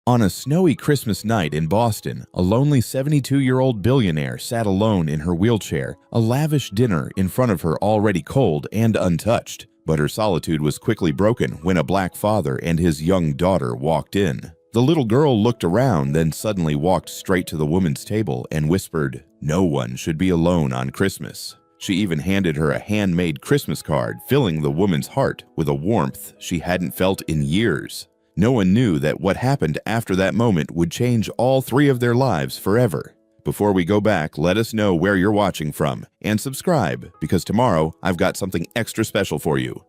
On a snowy Christmas night in Boston, a lonely 72-year-old billionaire sat alone in her wheelchair, a lavish dinner in front of her already cold and untouched. But her solitude was quickly broken when a black father and his young daughter walked in. The little girl looked around, then suddenly walked straight to the woman's table and whispered, "No one should be alone on Christmas." She even handed her a handmade Christmas card, filling the woman's heart with a warmth she hadn't felt in years. No one knew that what happened after that moment would change all three of their lives forever. Before we go back, let us know where you're watching from and subscribe, because tomorrow I've got something extra special for you.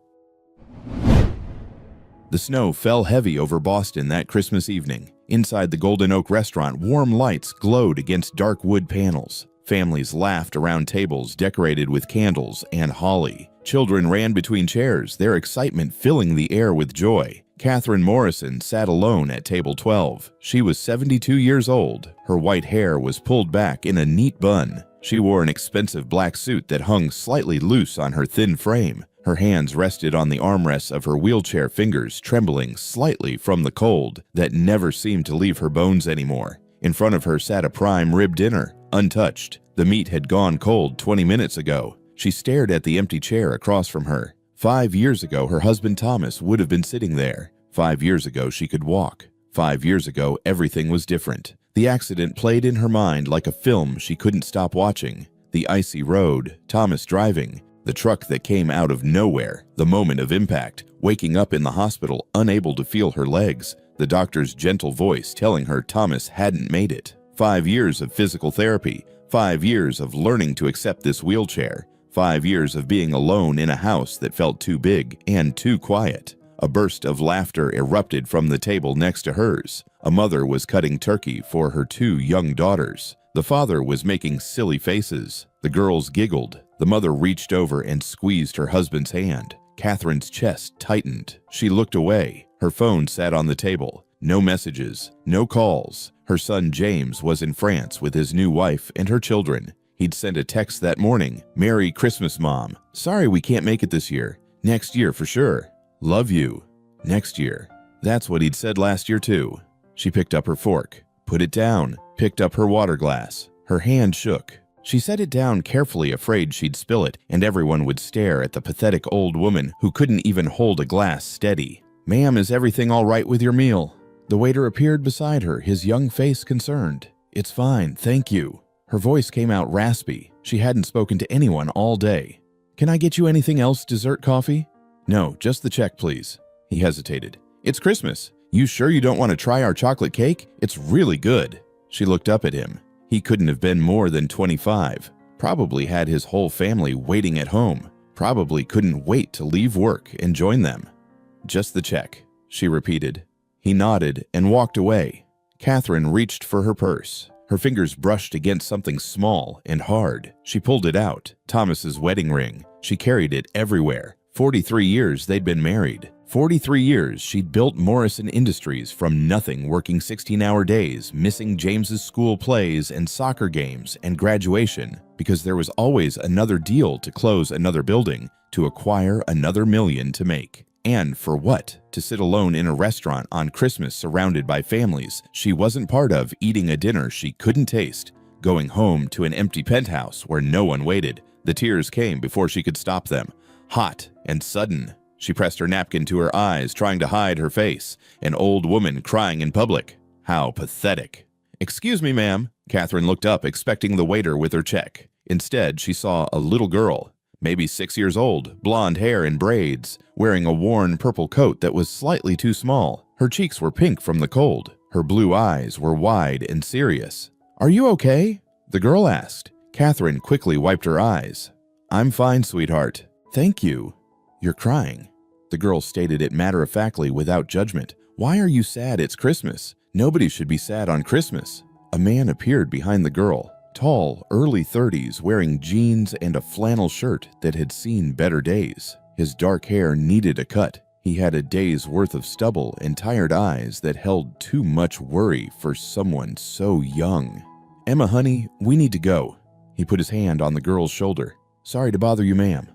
The snow fell heavy over Boston that Christmas evening. Inside the Golden Oak restaurant, warm lights glowed against dark wood panels. Families laughed around tables decorated with candles and holly. Children ran between chairs, their excitement filling the air with joy. Catherine Morrison sat alone at table 12. She was 72 years old. Her white hair was pulled back in a neat bun. She wore an expensive black suit that hung slightly loose on her thin frame. Her hands rested on the armrests of her wheelchair, fingers trembling slightly from the cold that never seemed to leave her bones anymore. In front of her sat a prime rib dinner, untouched. The meat had gone cold 20 minutes ago. She stared at the empty chair across from her. 5 years ago, her husband Thomas would have been sitting there. 5 years ago, she could walk. 5 years ago, everything was different. The accident played in her mind like a film she couldn't stop watching. The icy road, Thomas driving, the truck that came out of nowhere, the moment of impact, waking up in the hospital unable to feel her legs, the doctor's gentle voice telling her Thomas hadn't made it. 5 years of physical therapy, 5 years of learning to accept this wheelchair, 5 years of being alone in a house that felt too big and too quiet. A burst of laughter erupted from the table next to hers. A mother was cutting turkey for her 2 young daughters. The father was making silly faces. The girls giggled. The mother reached over and squeezed her husband's hand. Catherine's chest tightened. She looked away. Her phone sat on the table. No messages, no calls. Her son James was in France with his new wife and her children. He'd sent a text that morning, "Merry Christmas, Mom. Sorry we can't make it this year. Next year for sure. Love you. Next year." That's what he'd said last year too. She picked up her fork, put it down, picked up her water glass. Her hand shook. She set it down carefully, afraid she'd spill it, and everyone would stare at the pathetic old woman who couldn't even hold a glass steady. "Ma'am, is everything all right with your meal?" The waiter appeared beside her, his young face concerned. "It's fine, thank you." Her voice came out raspy. She hadn't spoken to anyone all day. "Can I get you anything else, dessert, coffee?" "No, just the check, please." He hesitated. "It's Christmas. You sure you don't want to try our chocolate cake? It's really good." She looked up at him. He couldn't have been more than 25. Probably had his whole family waiting at home. Probably couldn't wait to leave work and join them. "Just the check," she repeated. He nodded and walked away. Catherine reached for her purse. Her fingers brushed against something small and hard. She pulled it out. Thomas's wedding ring. She carried it everywhere. 43 years they'd been married. 43 years she'd built Morrison Industries from nothing, working 16-hour days, missing James's school plays and soccer games and graduation, because there was always another deal to close another building, to acquire another million to make. And for what? To sit alone in a restaurant on Christmas surrounded by families she wasn't part of, eating a dinner she couldn't taste, going home to an empty penthouse where no one waited. The tears came before she could stop them. Hot and sudden. She pressed her napkin to her eyes, trying to hide her face. An old woman crying in public. How pathetic. "Excuse me, ma'am." Catherine looked up, expecting the waiter with her check. Instead, she saw a little girl, maybe 6 years old, blonde hair in braids, wearing a worn purple coat that was slightly too small. Her cheeks were pink from the cold. Her blue eyes were wide and serious. "Are you okay?" the girl asked. Catherine quickly wiped her eyes. "I'm fine, sweetheart. Thank you." "You're crying." The girl stated it matter-of-factly without judgment. "Why are you sad? It's Christmas. Nobody should be sad on Christmas." A man appeared behind the girl. Tall, early 30s, wearing jeans and a flannel shirt that had seen better days. His dark hair needed a cut. He had a day's worth of stubble and tired eyes that held too much worry for someone so young. "Emma, honey, we need to go." He put his hand on the girl's shoulder. "Sorry to bother you, ma'am."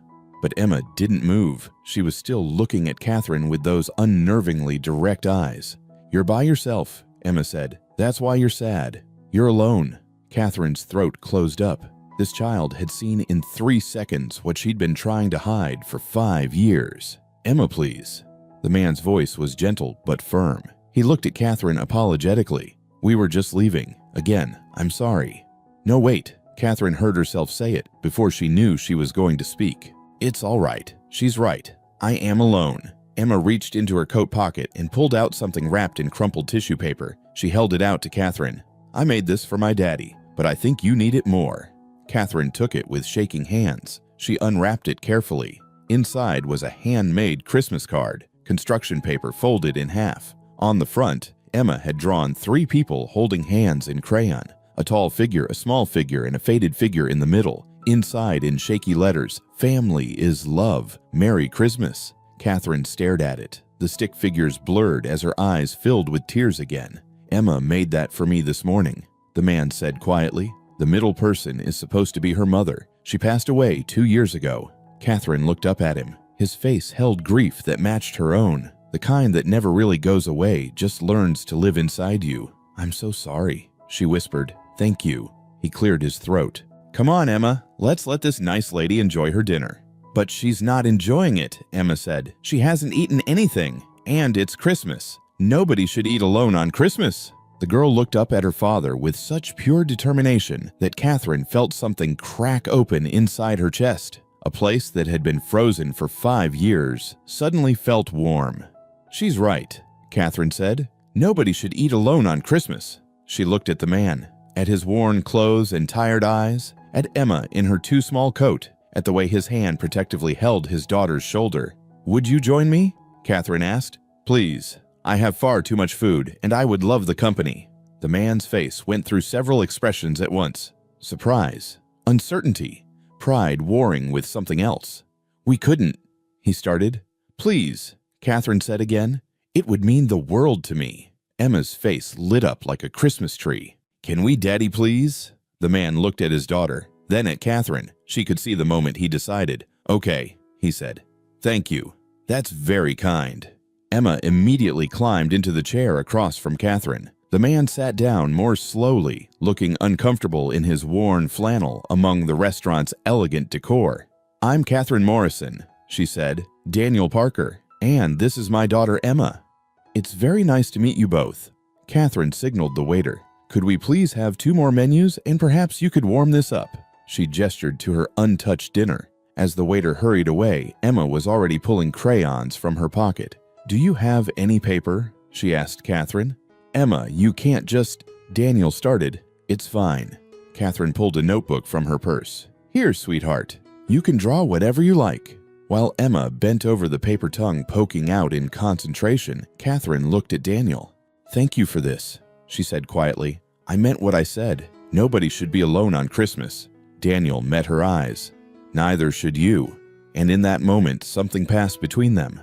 But Emma didn't move. She was still looking at Catherine with those unnervingly direct eyes. "You're by yourself. Emma said. That's why you're sad. You're alone. Catherine's throat closed up. This child had seen in 3 seconds what she'd been trying to hide for 5 years. Emma, please. The man's voice was gentle but firm. He looked at Catherine apologetically. We were just leaving. Again, I'm sorry. No, wait. Catherine heard herself say it before she knew she was going to speak. It's all right. She's right. I am alone. Emma reached into her coat pocket and pulled out something wrapped in crumpled tissue paper. She held it out to Catherine. I made this for my daddy, but I think you need it more. Catherine took it with shaking hands. She unwrapped it carefully. Inside was a handmade Christmas card, construction paper folded in half. On the front, Emma had drawn 3 people holding hands in crayon. A tall figure, a small figure, and a faded figure in the middle. Inside, in shaky letters, Family is love. Merry Christmas. Catherine stared at it. The stick figures blurred as her eyes filled with tears again. Emma made that for me this morning, the man said quietly. The middle person is supposed to be her mother. She passed away 2 years ago. Catherine looked up at him. His face held grief that matched her own, the kind that never really goes away, just learns to live inside you. I'm so sorry, she whispered. Thank you. He cleared his throat. Come on, Emma. Let's let this nice lady enjoy her dinner. But she's not enjoying it, Emma said. She hasn't eaten anything. And it's Christmas. Nobody should eat alone on Christmas. The girl looked up at her father with such pure determination that Catherine felt something crack open inside her chest. A place that had been frozen for 5 years suddenly felt warm. She's right, Catherine said. Nobody should eat alone on Christmas. She looked at the man, at his worn clothes and tired eyes, at Emma in her too small coat, at the way his hand protectively held his daughter's shoulder. Would you join me? Catherine asked. Please. I have far too much food, and I would love the company. The man's face went through several expressions at once. Surprise, uncertainty, pride warring with something else. We couldn't, he started. Please, Catherine said again. It would mean the world to me. Emma's face lit up like a Christmas tree. Can we, Daddy, please? The man looked at his daughter, then at Catherine. She could see the moment he decided. Okay, he said. Thank you. That's very kind. Emma immediately climbed into the chair across from Catherine. The man sat down more slowly, looking uncomfortable in his worn flannel among the restaurant's elegant decor. I'm Catherine Morrison, she said. Daniel Parker. And this is my daughter Emma. It's very nice to meet you both. Catherine signaled the waiter. Could we please have 2 more menus and perhaps you could warm this up? She gestured to her untouched dinner. As the waiter hurried away, Emma was already pulling crayons from her pocket. Do you have any paper? She asked Catherine. Emma, you can't just… Daniel started. It's fine. Catherine pulled a notebook from her purse. Here, sweetheart. You can draw whatever you like. While Emma bent over the paper tongue poking out in concentration, Catherine looked at Daniel. Thank you for this, she said quietly. I meant what I said. Nobody should be alone on Christmas. Daniel met her eyes. Neither should you. And in that moment, something passed between them.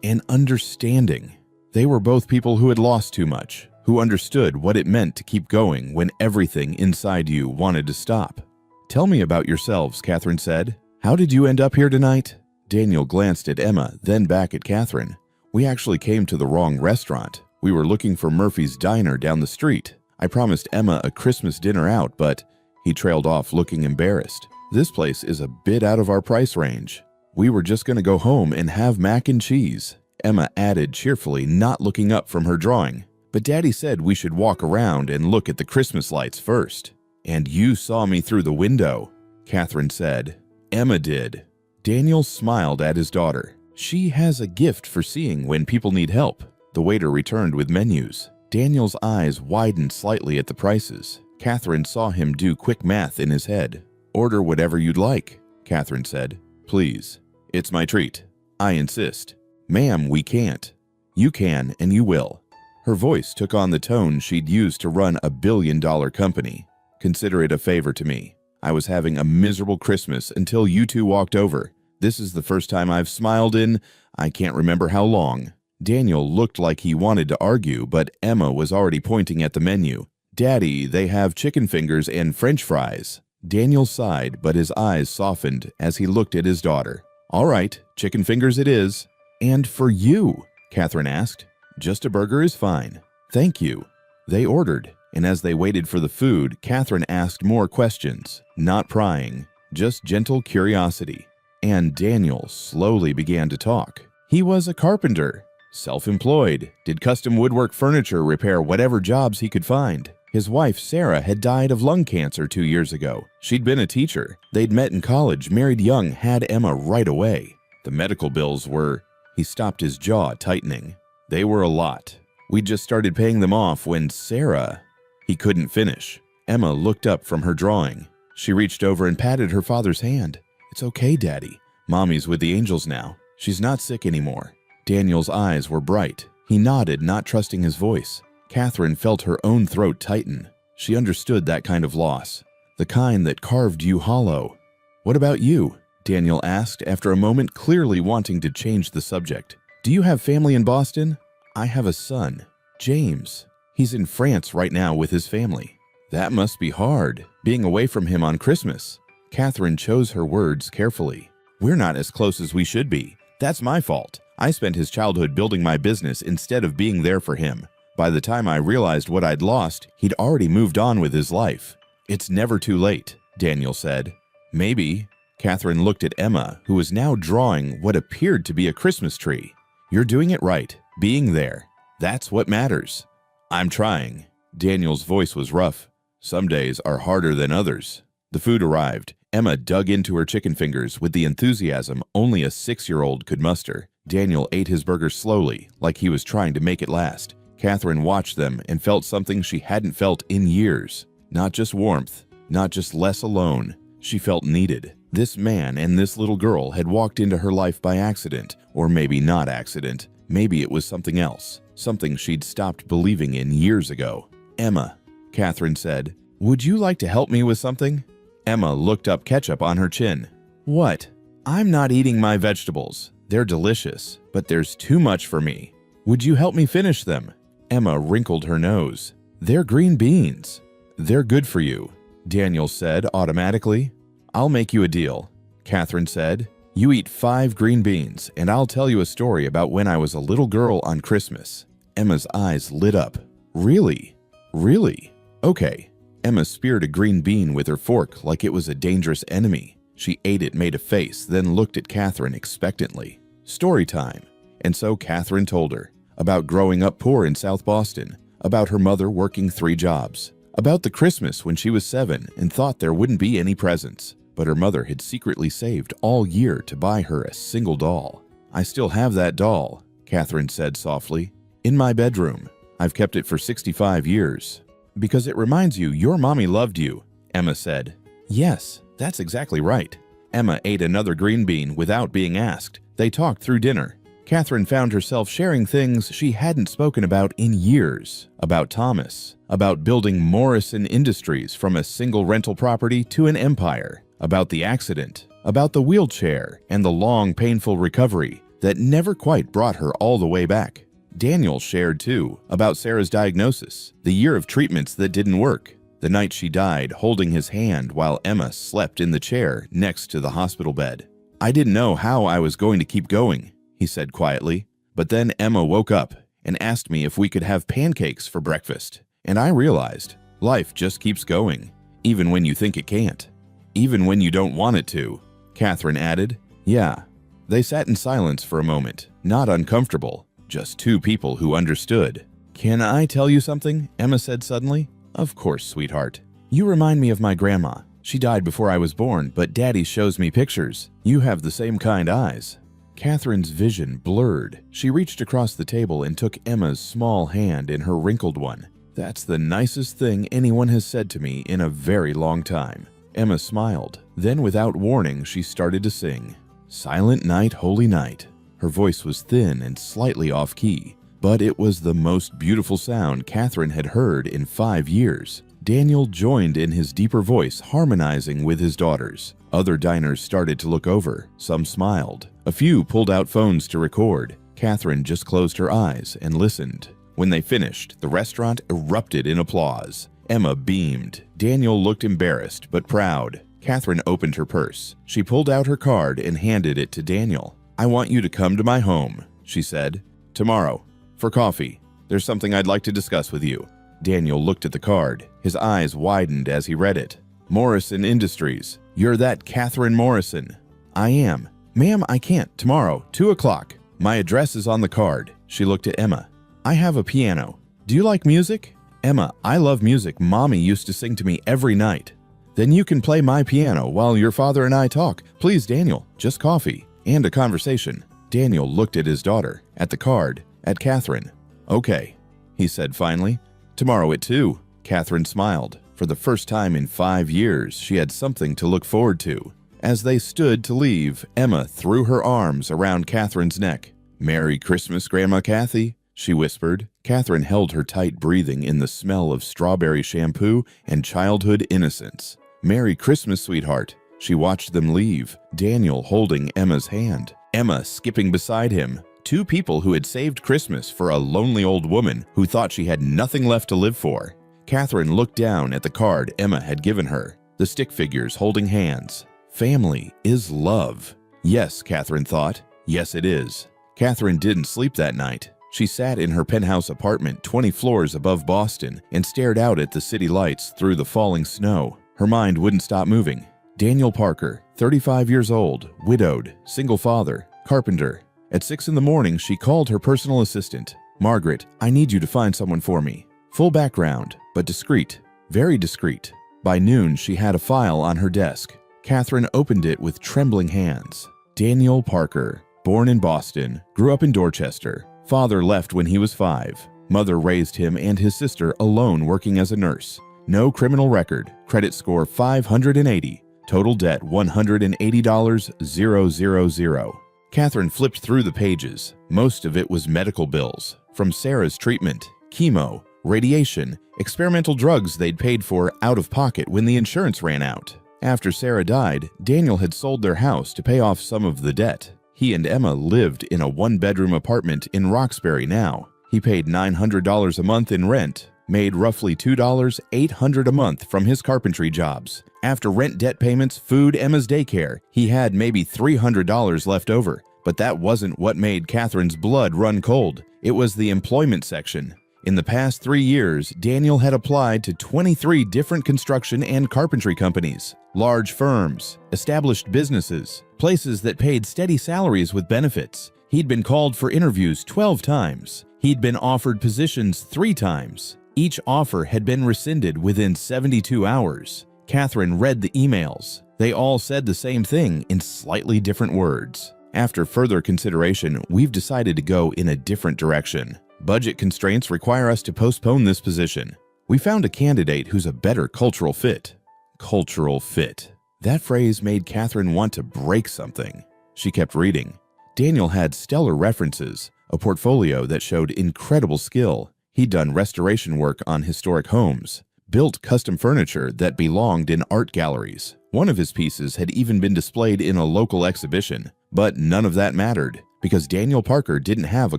An understanding. They were both people who had lost too much, who understood what it meant to keep going when everything inside you wanted to stop. Tell me about yourselves, Catherine said. How did you end up here tonight? Daniel glanced at Emma, then back at Catherine. We actually came to the wrong restaurant. We were looking for Murphy's Diner down the street. I promised Emma a Christmas dinner out, but… He trailed off looking embarrassed. This place is a bit out of our price range. We were just going to go home and have mac and cheese, Emma added cheerfully, not looking up from her drawing. But Daddy said we should walk around and look at the Christmas lights first. And you saw me through the window, Catherine said. Emma did. Daniel smiled at his daughter. She has a gift for seeing when people need help. The waiter returned with menus. Daniel's eyes widened slightly at the prices. Catherine saw him do quick math in his head. Order whatever you'd like, Catherine said. Please. It's my treat. I insist. Ma'am, we can't. You can and you will. Her voice took on the tone she'd used to run a billion-dollar company. Consider it a favor to me. I was having a miserable Christmas until you two walked over. This is the first time I've smiled in… I can't remember how long. Daniel looked like he wanted to argue, but Emma was already pointing at the menu. Daddy, they have chicken fingers and French fries. Daniel sighed, but his eyes softened as he looked at his daughter. All right, chicken fingers it is. And for you, Catherine asked. Just a burger is fine. Thank you. They ordered, and as they waited for the food, Catherine asked more questions, not prying, just gentle curiosity. And Daniel slowly began to talk. He was a carpenter, self-employed, did custom woodwork furniture repair whatever jobs he could find. His wife, Sarah, had died of lung cancer 2 years ago. She'd been a teacher. They'd met in college, married young, had Emma right away. The medical bills were... He stopped, his jaw tightening. They were a lot. We'd just started paying them off when Sarah... He couldn't finish. Emma looked up from her drawing. She reached over and patted her father's hand. "It's okay, Daddy. Mommy's with the angels now. She's not sick anymore." Daniel's eyes were bright. He nodded, not trusting his voice. Catherine felt her own throat tighten. She understood that kind of loss, the kind that carved you hollow. "What about you?" Daniel asked after a moment, clearly wanting to change the subject. "Do you have family in Boston?" "I have a son, James. He's in France right now with his family." "That must be hard, being away from him on Christmas." Catherine chose her words carefully. "We're not as close as we should be. That's my fault. I spent his childhood building my business instead of being there for him. By the time I realized what I'd lost, he'd already moved on with his life." "It's never too late," Daniel said. "Maybe." Catherine looked at Emma, who was now drawing what appeared to be a Christmas tree. "You're doing it right, being there. That's what matters." "I'm trying." Daniel's voice was rough. "Some days are harder than others." The food arrived. Emma dug into her chicken fingers with the enthusiasm only a 6-year-old could muster. Daniel ate his burger slowly, like he was trying to make it last. Catherine watched them and felt something she hadn't felt in years. Not just warmth, not just less alone. She felt needed. This man and this little girl had walked into her life by accident, or maybe not accident. Maybe it was something else, something she'd stopped believing in years ago. "Emma," Catherine said, "would you like to help me with something?" Emma looked up, ketchup on her chin. "What?" "I'm not eating my vegetables. They're delicious, but there's too much for me. Would you help me finish them?" Emma wrinkled her nose. "They're green beans." "They're good for you," Daniel said automatically. "I'll make you a deal," Catherine said. "You eat 5 green beans, and I'll tell you a story about when I was a little girl on Christmas." Emma's eyes lit up. "Really? Really? Okay." Emma speared a green bean with her fork like it was a dangerous enemy. She ate it, made a face, then looked at Catherine expectantly. Story time. And so Catherine told her about growing up poor in South Boston, about her mother working 3 jobs, about the Christmas when she was 7 and thought there wouldn't be any presents, but her mother had secretly saved all year to buy her a single doll. "I still have that doll," Catherine said softly, "in my bedroom. I've kept it for 65 years. "Because it reminds you your mommy loved you," Emma said. "Yes, that's exactly right." Emma ate another green bean without being asked. They talked through dinner. Catherine found herself sharing things she hadn't spoken about in years. About Thomas, about building Morrison Industries from a single rental property to an empire, about the accident, about the wheelchair and the long, painful recovery that never quite brought her all the way back. Daniel shared, too, about Sarah's diagnosis, the year of treatments that didn't work, the night she died holding his hand while Emma slept in the chair next to the hospital bed. "I didn't know how I was going to keep going," he said quietly. "But then Emma woke up and asked me if we could have pancakes for breakfast. And I realized life just keeps going, even when you think it can't. Even when you don't want it to," Catherine added. "Yeah." They sat in silence for a moment, not uncomfortable. Just 2 people who understood. "Can I tell you something?" Emma said suddenly. "Of course, sweetheart. You remind me of my grandma. She died before I was born, but Daddy shows me pictures. You have the same kind eyes." Catherine's vision blurred. She reached across the table and took Emma's small hand in her wrinkled one. "That's the nicest thing anyone has said to me in a very long time." Emma smiled. Then, without warning, she started to sing. "Silent Night, Holy Night." Her voice was thin and slightly off-key, but it was the most beautiful sound Catherine had heard in 5 years. Daniel joined in his deeper voice, harmonizing with his daughters. Other diners started to look over. Some smiled. A few pulled out phones to record. Catherine just closed her eyes and listened. When they finished, the restaurant erupted in applause. Emma beamed. Daniel looked embarrassed but proud. Catherine opened her purse. She pulled out her card and handed it to Daniel. "I want you to come to my home," she said. "Tomorrow, for coffee. There's something I'd like to discuss with you." Daniel looked at the card. His eyes widened as he read it. Morrison Industries. You're that Catherine Morrison. I am. Ma'am, I can't. Tomorrow, 2 o'clock. My address is on the card. She looked at Emma. I have a piano. Do you like music? Emma, I love music. Mommy used to sing to me every night. Then you can play my piano while your father and I talk. Please, Daniel, just coffee and a conversation. Daniel looked at his daughter, at the card, at Catherine. Okay, he said finally. Tomorrow at 2. Catherine smiled. For the first time in 5 years, she had something to look forward to. As they stood to leave, Emma threw her arms around Catherine's neck. Merry Christmas, Grandma Kathy, she whispered. Catherine held her tight, breathing in the smell of strawberry shampoo and childhood innocence. Merry Christmas, sweetheart. She watched them leave, Daniel holding Emma's hand, Emma skipping beside him. Two people who had saved Christmas for a lonely old woman who thought she had nothing left to live for. Catherine looked down at the card Emma had given her, the stick figures holding hands. Family is love. Yes, Catherine thought. Yes, it is. Catherine didn't sleep that night. She sat in her penthouse apartment 20 floors above Boston and stared out at the city lights through the falling snow. Her mind wouldn't stop moving. Daniel Parker, 35 years old, widowed, single father, carpenter. At 6 in the morning, she called her personal assistant. Margaret, I need you to find someone for me. Full background, but discreet, very discreet. By noon, she had a file on her desk. Catherine opened it with trembling hands. Daniel Parker, born in Boston, grew up in Dorchester. Father left when he was 5. Mother raised him and his sister alone working as a nurse. No criminal record, credit score 580, total debt $180,000. Catherine flipped through the pages. Most of it was medical bills, from Sarah's treatment, chemo, radiation, experimental drugs they'd paid for out of pocket when the insurance ran out. After Sarah died, Daniel had sold their house to pay off some of the debt. He and Emma lived in a 1-bedroom apartment in Roxbury now. He paid $900 a month in rent, made roughly $800 a month from his carpentry jobs. After rent, debt payments, food, Emma's daycare, he had maybe $300 left over. But that wasn't what made Catherine's blood run cold. It was the employment section. In the past 3 years, Daniel had applied to 23 different construction and carpentry companies, large firms, established businesses, places that paid steady salaries with benefits. He'd been called for interviews 12 times. He'd been offered positions 3 times. Each offer had been rescinded within 72 hours. Catherine read the emails. They all said the same thing in slightly different words. After further consideration, we've decided to go in a different direction. Budget constraints require us to postpone this position. We found a candidate who's a better cultural fit. Cultural fit. That phrase made Catherine want to break something. She kept reading. Daniel had stellar references, a portfolio that showed incredible skill. He'd done restoration work on historic homes, built custom furniture that belonged in art galleries. One of his pieces had even been displayed in a local exhibition. But none of that mattered, because Daniel Parker didn't have a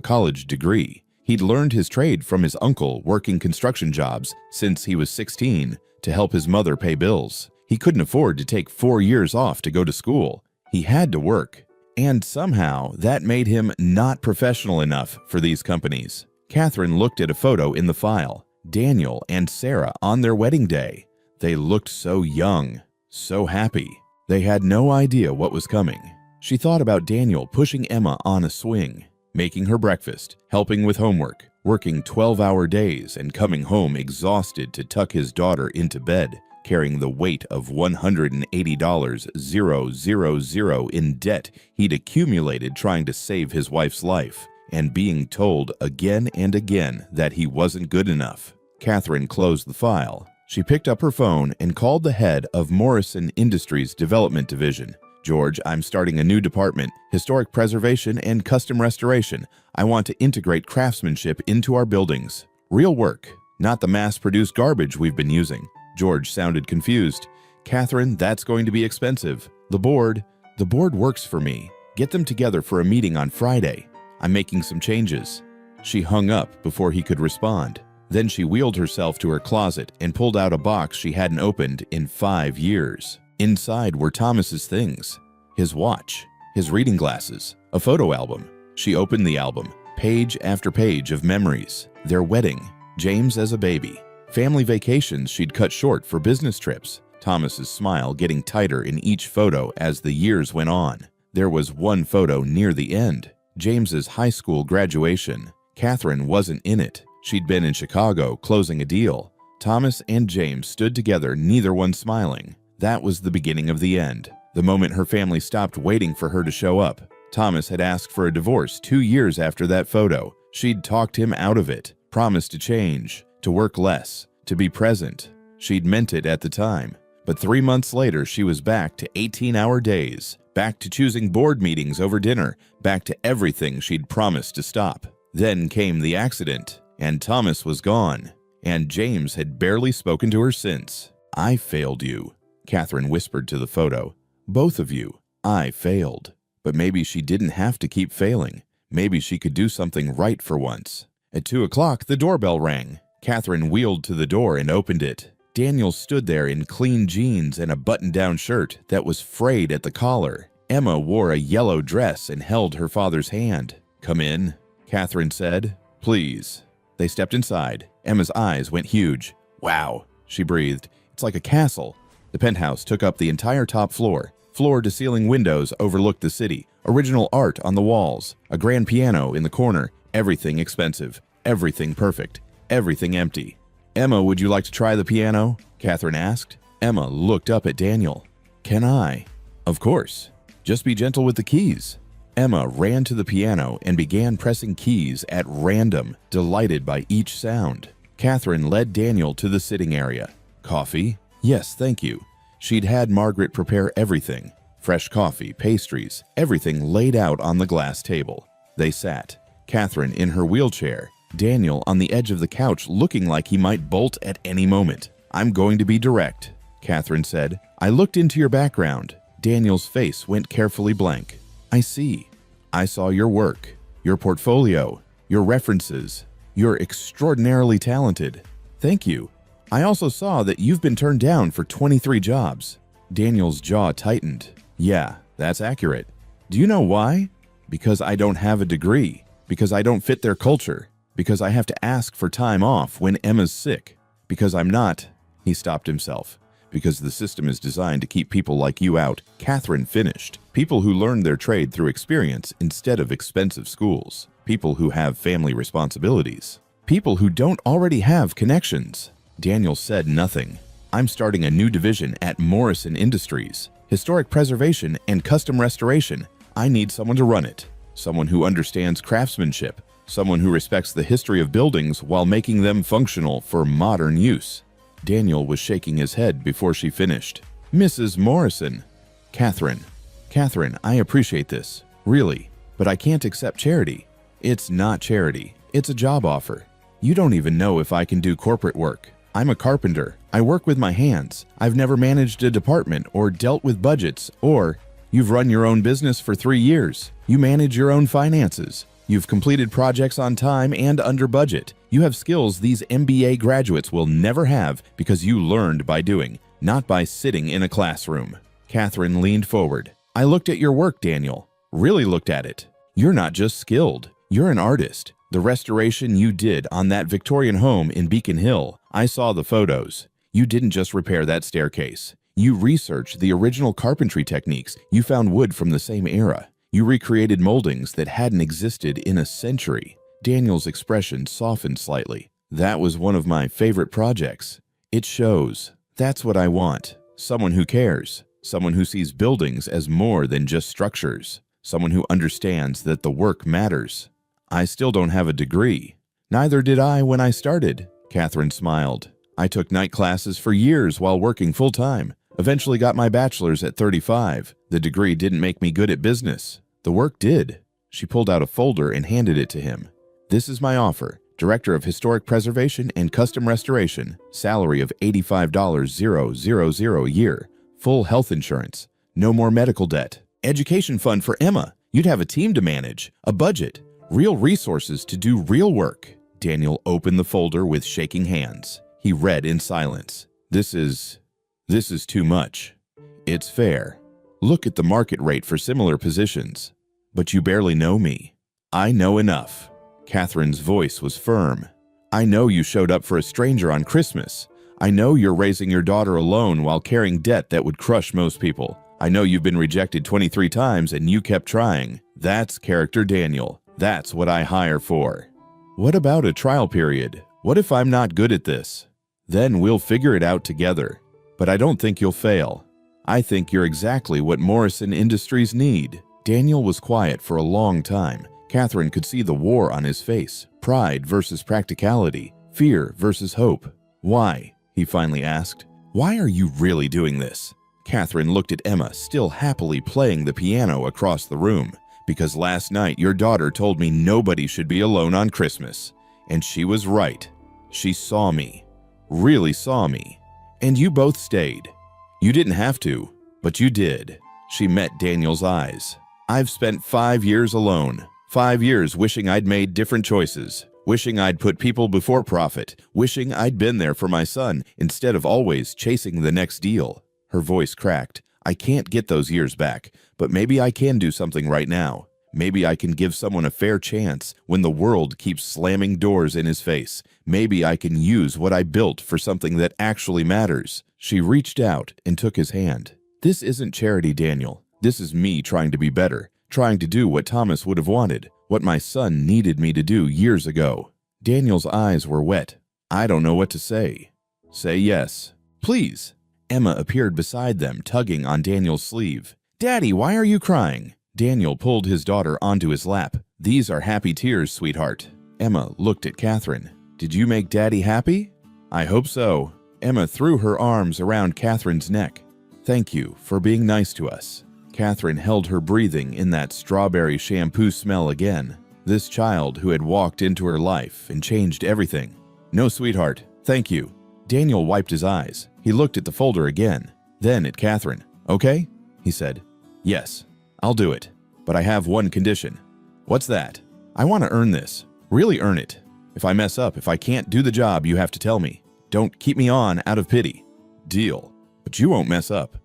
college degree. He'd learned his trade from his uncle working construction jobs since he was 16 to help his mother pay bills. He couldn't afford to take 4 years off to go to school. He had to work. And somehow, that made him not professional enough for these companies. Catherine looked at a photo in the file. Daniel and Sarah on their wedding day. They looked so young, so happy. They had no idea what was coming. She thought about Daniel pushing Emma on a swing, making her breakfast, helping with homework, working 12-hour days and coming home exhausted to tuck his daughter into bed, carrying the weight of $180,000 in debt he'd accumulated trying to save his wife's life, and being told again and again that he wasn't good enough. Catherine closed the file. She picked up her phone and called the head of Morrison Industries Development Division. George, I'm starting a new department, historic preservation and custom restoration. I want to integrate craftsmanship into our buildings. Real work, not the mass-produced garbage we've been using. George sounded confused. Catherine, that's going to be expensive. The board works for me. Get them together for a meeting on Friday. I'm making some changes. She hung up before he could respond. Then she wheeled herself to her closet and pulled out a box she hadn't opened in 5 years. Inside were Thomas's things, his watch, his reading glasses, a photo album. She opened the album, page after page of memories. Their wedding, James as a baby, family vacations she'd cut short for business trips. Thomas's smile getting tighter in each photo as the years went on. There was one photo near the end, James's high school graduation. Catherine wasn't in it. She'd been in Chicago closing a deal. Thomas and James stood together, neither one smiling. That was the beginning of the end. The moment her family stopped waiting for her to show up. Thomas had asked for a divorce 2 years after that photo. She'd talked him out of it, promised to change, to work less, to be present. She'd meant it at the time. But 3 months later, she was back to 18-hour days, back to choosing board meetings over dinner, back to everything she'd promised to stop. Then came the accident, and Thomas was gone, and James had barely spoken to her since. "I failed you," Catherine whispered to the photo. "Both of you. I failed." But maybe she didn't have to keep failing. Maybe she could do something right for once. At 2 o'clock, the doorbell rang. Catherine wheeled to the door and opened it. Daniel stood there in clean jeans and a button-down shirt that was frayed at the collar. Emma wore a yellow dress and held her father's hand. "Come in," Catherine said. "Please." They stepped inside. Emma's eyes went huge. "Wow," she breathed. "It's like a castle." The penthouse took up the entire top floor. Floor-to-ceiling windows overlooked the city. Original art on the walls. A grand piano in the corner. Everything expensive. Everything perfect. Everything empty. "Emma, would you like to try the piano?" Catherine asked. Emma looked up at Daniel. "Can I?" "Of course. Just be gentle with the keys." Emma ran to the piano and began pressing keys at random, delighted by each sound. Catherine led Daniel to the sitting area. "Coffee?" "Yes, thank you." She'd had Margaret prepare everything. Fresh coffee, pastries, everything laid out on the glass table. They sat. Catherine in her wheelchair, Daniel on the edge of the couch looking like he might bolt at any moment. "I'm going to be direct," Catherine said. "I looked into your background." Daniel's face went carefully blank. "I see. I saw your work, your portfolio, your references. You're extraordinarily talented." "Thank you. I also saw that you've been turned down for 23 jobs." Daniel's jaw tightened. "Yeah, that's accurate." "Do you know why?" "Because I don't have a degree. Because I don't fit their culture. Because I have to ask for time off when Emma's sick. Because I'm not—" He stopped himself. "Because the system is designed to keep people like you out," Catherine finished. "People who learn their trade through experience instead of expensive schools. People who have family responsibilities. People who don't already have connections." Daniel said nothing. "I'm starting a new division at Morrison Industries. Historic preservation and custom restoration. I need someone to run it. Someone who understands craftsmanship. Someone who respects the history of buildings while making them functional for modern use." Daniel was shaking his head before she finished. "Mrs. Morrison." Catherine, I appreciate this, really, but I can't accept charity." "It's not charity. It's a job offer. You don't even know if I can do corporate work. I'm a carpenter. I work with my hands. I've never managed a department or dealt with budgets or—" "You've run your own business for 3 years. You manage your own finances. You've completed projects on time and under budget. You have skills these MBA graduates will never have because you learned by doing, not by sitting in a classroom." Catherine leaned forward. "I looked at your work, Daniel. Really looked at it. You're not just skilled. You're an artist. The restoration you did on that Victorian home in Beacon Hill, I saw the photos. You didn't just repair that staircase. You researched the original carpentry techniques. You found wood from the same era. You recreated moldings that hadn't existed in a century." Daniel's expression softened slightly. "That was one of my favorite projects. It shows. That's what I want. Someone who cares. Someone who sees buildings as more than just structures. Someone who understands that the work matters." "I still don't have a degree." "Neither did I when I started," Catherine smiled. "I took night classes for years while working full-time. Eventually got my bachelor's at 35. The degree didn't make me good at business. The work did." She pulled out a folder and handed it to him. "This is my offer. Director of Historic Preservation and Custom Restoration. Salary of $85,000 a year. Full health insurance. No more medical debt. Education fund for Emma. You'd have a team to manage. A budget. Real resources to do real work." Daniel opened the folder with shaking hands. He read in silence. This is too much. It's fair. Look at the market rate for similar positions. But you barely know me." "I know enough." Catherine's voice was firm. I know you showed up for a stranger on Christmas. I know you're raising your daughter alone while carrying debt that would crush most people. I know you've been rejected 23 times and you kept trying. That's character Daniel. That's what I hire for. What about a trial period? What if I'm not good at this? Then we'll figure it out together. But I don't think you'll fail. I think you're exactly what Morrison Industries need. Daniel was quiet for a long time. Catherine could see the war on his face. Pride versus practicality. Fear versus hope. Why? He finally asked. Why are you really doing this? Catherine looked at Emma, still happily playing the piano across the room. Because last night your daughter told me nobody should be alone on Christmas. And she was right. She saw me. Really saw me. And you both stayed. You didn't have to, but you did. She met Daniel's eyes. I've spent 5 years alone. 5 years wishing I'd made different choices. Wishing I'd put people before profit. Wishing I'd been there for my son instead of always chasing the next deal. Her voice cracked. I can't get those years back, but maybe I can do something right now. Maybe I can give someone a fair chance when the world keeps slamming doors in his face. Maybe I can use what I built for something that actually matters. She reached out and took his hand. This isn't charity, Daniel. This is me trying to be better, trying to do what Thomas would have wanted, what my son needed me to do years ago. Daniel's eyes were wet. I don't know what to say. Say yes. Please. Emma appeared beside them, tugging on Daniel's sleeve. Daddy, why are you crying? Daniel pulled his daughter onto his lap. These are happy tears, sweetheart. Emma looked at Catherine. Did you make Daddy happy? I hope so. Emma threw her arms around Catherine's neck. Thank you for being nice to us. Catherine held her breathing in that strawberry shampoo smell again. This child who had walked into her life and changed everything. No, sweetheart, thank you. Daniel wiped his eyes. He looked at the folder again, then at Catherine. Okay? He said. Yes, I'll do it. But I have one condition. What's that? I want to earn this. Really earn it. If I mess up, if I can't do the job, you have to tell me. Don't keep me on out of pity. Deal. But you won't mess up.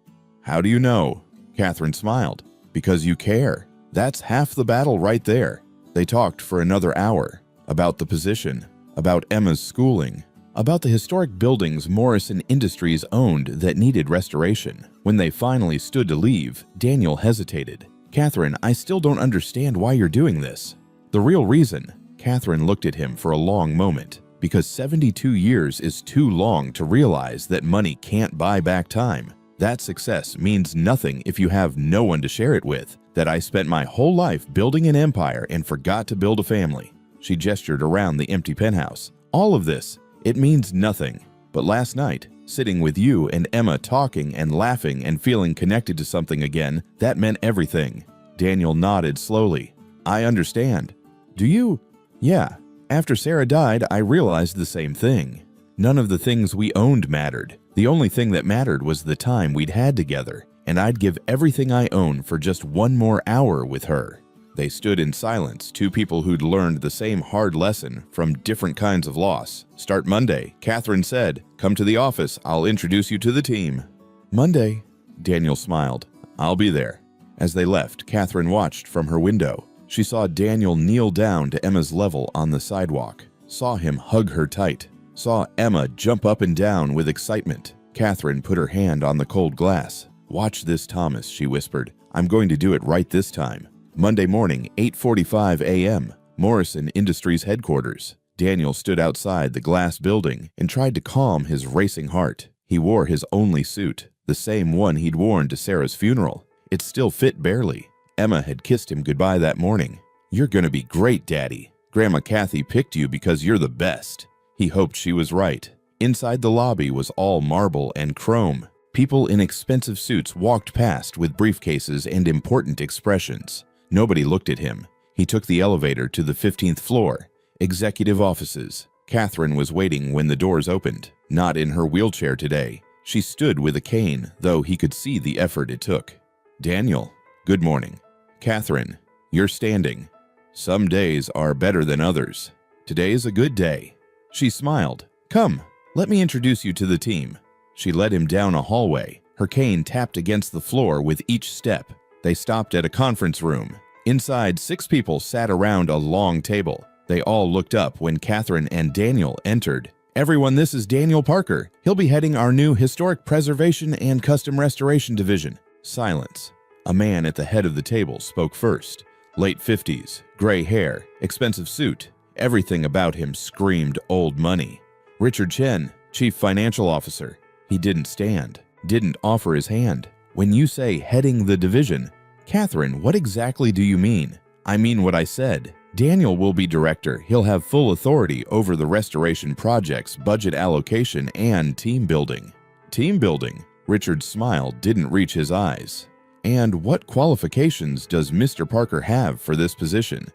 How do you know? Catherine smiled. Because you care. That's half the battle right there. They talked for another hour. About the position. About Emma's schooling. About the historic buildings Morrison Industries owned that needed restoration. When they finally stood to leave, Daniel hesitated. Catherine, I still don't understand why you're doing this. The real reason. Catherine looked at him for a long moment. Because 72 years is too long to realize that money can't buy back time. That success means nothing if you have no one to share it with. That I spent my whole life building an empire and forgot to build a family. She gestured around the empty penthouse. All of this, it means nothing. But last night, sitting with you and Emma talking and laughing and feeling connected to something again, that meant everything. Daniel nodded slowly. I understand. Do you? Yeah. After Sarah died, I realized the same thing. None of the things we owned mattered. The only thing that mattered was the time we'd had together, and I'd give everything I own for just one more hour with her. They stood in silence, two people who'd learned the same hard lesson from different kinds of loss. Start Monday, Catherine said. Come to the office, I'll introduce you to the team. Monday, Daniel smiled. I'll be there. As they left, Catherine watched from her window. She saw Daniel kneel down to Emma's level on the sidewalk, saw him hug her tight, saw Emma jump up and down with excitement. Catherine put her hand on the cold glass. Watch this, Thomas, she whispered. I'm going to do it right this time. Monday morning, 8:45 a.m., Morrison Industries headquarters. Daniel stood outside the glass building and tried to calm his racing heart. He wore his only suit, the same one he'd worn to Sarah's funeral. It still fit barely. Emma had kissed him goodbye that morning. You're gonna be great, Daddy. Grandma Kathy picked you because you're the best. He hoped she was right. Inside the lobby was all marble and chrome. People in expensive suits walked past with briefcases and important expressions. Nobody looked at him. He took the elevator to the 15th floor. Executive offices. Catherine was waiting when the doors opened. Not in her wheelchair today. She stood with a cane, though he could see the effort it took. Daniel, good morning. Catherine, you're standing. Some days are better than others. Today is a good day. She smiled. Come, let me introduce you to the team. She led him down a hallway. Her cane tapped against the floor with each step. They stopped at a conference room. Inside, 6 people sat around a long table. They all looked up when Catherine and Daniel entered. "Everyone, this is Daniel Parker. He'll be heading our new Historic Preservation and Custom Restoration Division." Silence. A man at the head of the table spoke first. Late 50s, gray hair, expensive suit. Everything about him screamed old money. Richard Chen, Chief Financial Officer. He didn't stand, didn't offer his hand. "When you say heading the division, Catherine, what exactly do you mean?" "I mean what I said. Daniel will be director. He'll have full authority over the restoration projects, budget allocation, and team building." Team building? Richard's smile didn't reach his eyes. "And what qualifications does Mr. Parker have for this position?"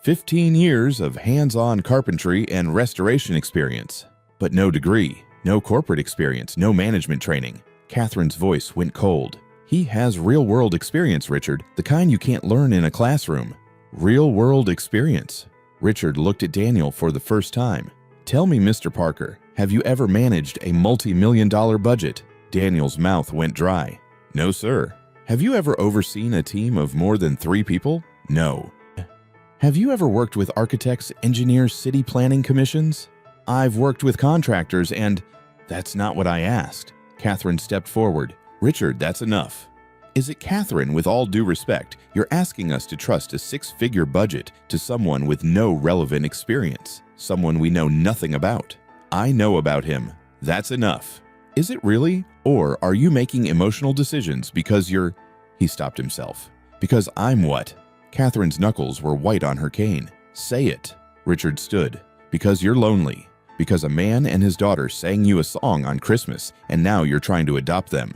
15 years of hands-on carpentry and restoration experience. But no degree, no corporate experience, no management training. Catherine's voice went cold. "He has real-world experience, Richard, the kind you can't learn in a classroom." Real-world experience? Richard looked at Daniel for the first time. "Tell me, Mr. Parker, have you ever managed a multi-million-dollar budget?" Daniel's mouth went dry. "No, sir." "Have you ever overseen a team of more than 3 people?" "No." "Have you ever worked with architects, engineers, city planning commissions?" "I've worked with contractors and—" "That's not what I asked." Catherine stepped forward. "Richard, that's enough." "Is it Catherine, with all due respect, you're asking us to trust a 6-figure budget to someone with no relevant experience, someone we know nothing about?" "I know about him. That's enough." "Is it really? Or are you making emotional decisions because you're—" He stopped himself. "Because I'm what?" Catherine's knuckles were white on her cane. "Say it." Richard stood. "Because you're lonely. Because a man and his daughter sang you a song on Christmas, and now you're trying to adopt them."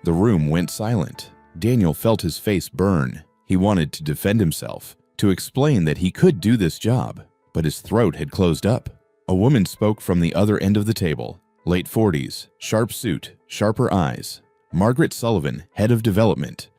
The room went silent. Daniel felt his face burn. He wanted to defend himself, to explain that he could do this job, but his throat had closed up. A woman spoke from the other end of the table. Late 40s, sharp suit, sharper eyes. Margaret Sullivan, head of development.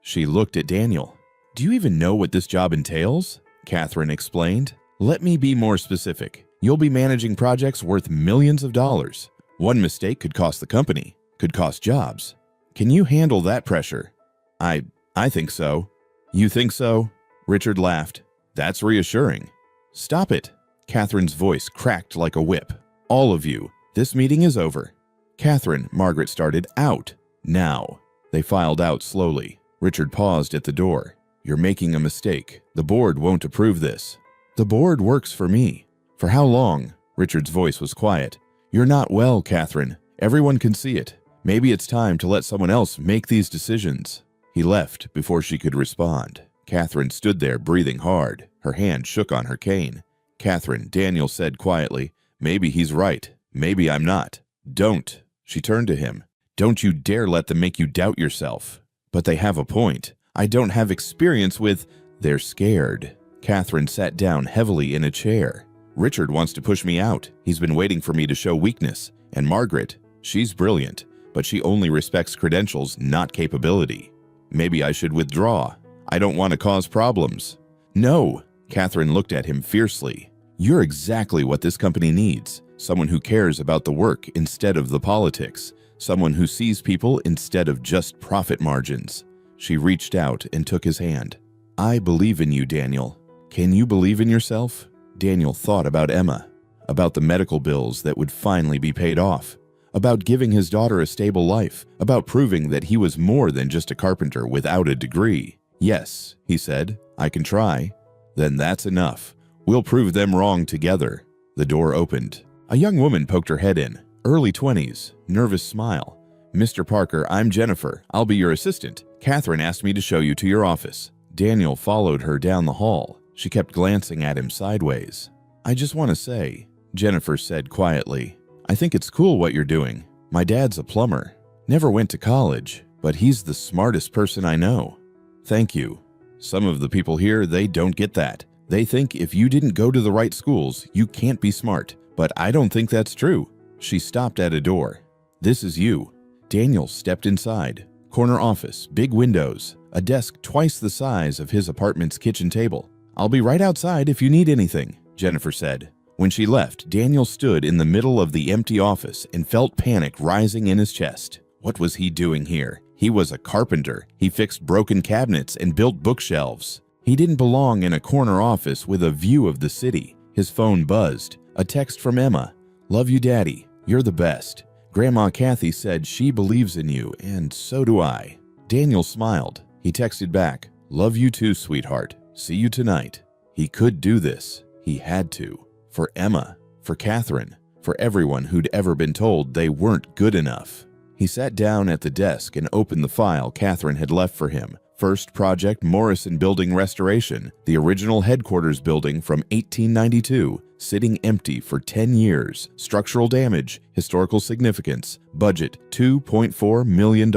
She looked at Daniel. "Do you even know what this job entails?" Catherine explained. "Let me be more specific. You'll be managing projects worth millions of dollars. One mistake could cost the company, could cost jobs. Can you handle that pressure?" I think so." "You think so?" Richard laughed. "That's reassuring." "Stop it." Catherine's voice cracked like a whip. "All of you, this meeting is over." "Catherine," Margaret started, "out. Now." They filed out slowly. Richard paused at the door. "You're making a mistake. The board won't approve this." "The board works for me." "For how long?" Richard's voice was quiet. "You're not well, Catherine. Everyone can see it. Maybe it's time to let someone else make these decisions." He left before she could respond. Catherine stood there breathing hard. Her hand shook on her cane. "Catherine," Daniel said quietly, "maybe he's right. Maybe I'm not. Don't." She turned to him. "Don't you dare let them make you doubt yourself." "But they have a point. I don't have experience with—" "They're scared." Catherine sat down heavily in a chair. "Richard wants to push me out. He's been waiting for me to show weakness. And Margaret, she's brilliant, but she only respects credentials, not capability. Maybe I should withdraw. I don't want to cause problems." "No." Catherine looked at him fiercely. "You're exactly what this company needs. Someone who cares about the work instead of the politics. Someone who sees people instead of just profit margins." She reached out and took his hand. "I believe in you, Daniel. Can you believe in yourself?" Daniel thought about Emma, about the medical bills that would finally be paid off, about giving his daughter a stable life, about proving that he was more than just a carpenter without a degree. "Yes," he said, "I can try." "Then that's enough. We'll prove them wrong together." The door opened. A young woman poked her head in, early 20s, nervous smile. "Mr. Parker, I'm Jennifer. I'll be your assistant. Catherine asked me to show you to your office." Daniel followed her down the hall. She kept glancing at him sideways. "I just want to say," Jennifer said quietly, "I think it's cool what you're doing. My dad's a plumber. Never went to college, but he's the smartest person I know." "Thank you. Some of the people here, they don't get that. They think if you didn't go to the right schools, you can't be smart. But I don't think that's true." She stopped at a door. "This is you." Daniel stepped inside. Corner office, big windows, a desk twice the size of his apartment's kitchen table. "I'll be right outside if you need anything," Jennifer said. When she left, Daniel stood in the middle of the empty office and felt panic rising in his chest. What was he doing here? He was a carpenter. He fixed broken cabinets and built bookshelves. He didn't belong in a corner office with a view of the city. His phone buzzed. A text from Emma. "Love you, Daddy. You're the best. Grandma Kathy said she believes in you, and so do I." Daniel smiled. He texted back, "Love you too, sweetheart. See you tonight." He could do this. He had to. For Emma, for Catherine, for everyone who'd ever been told they weren't good enough. He sat down at the desk and opened the file Catherine had left for him. First Project Morrison Building Restoration, the original headquarters building from 1892, sitting empty for 10 years. Structural damage, historical significance, budget $2.4 million.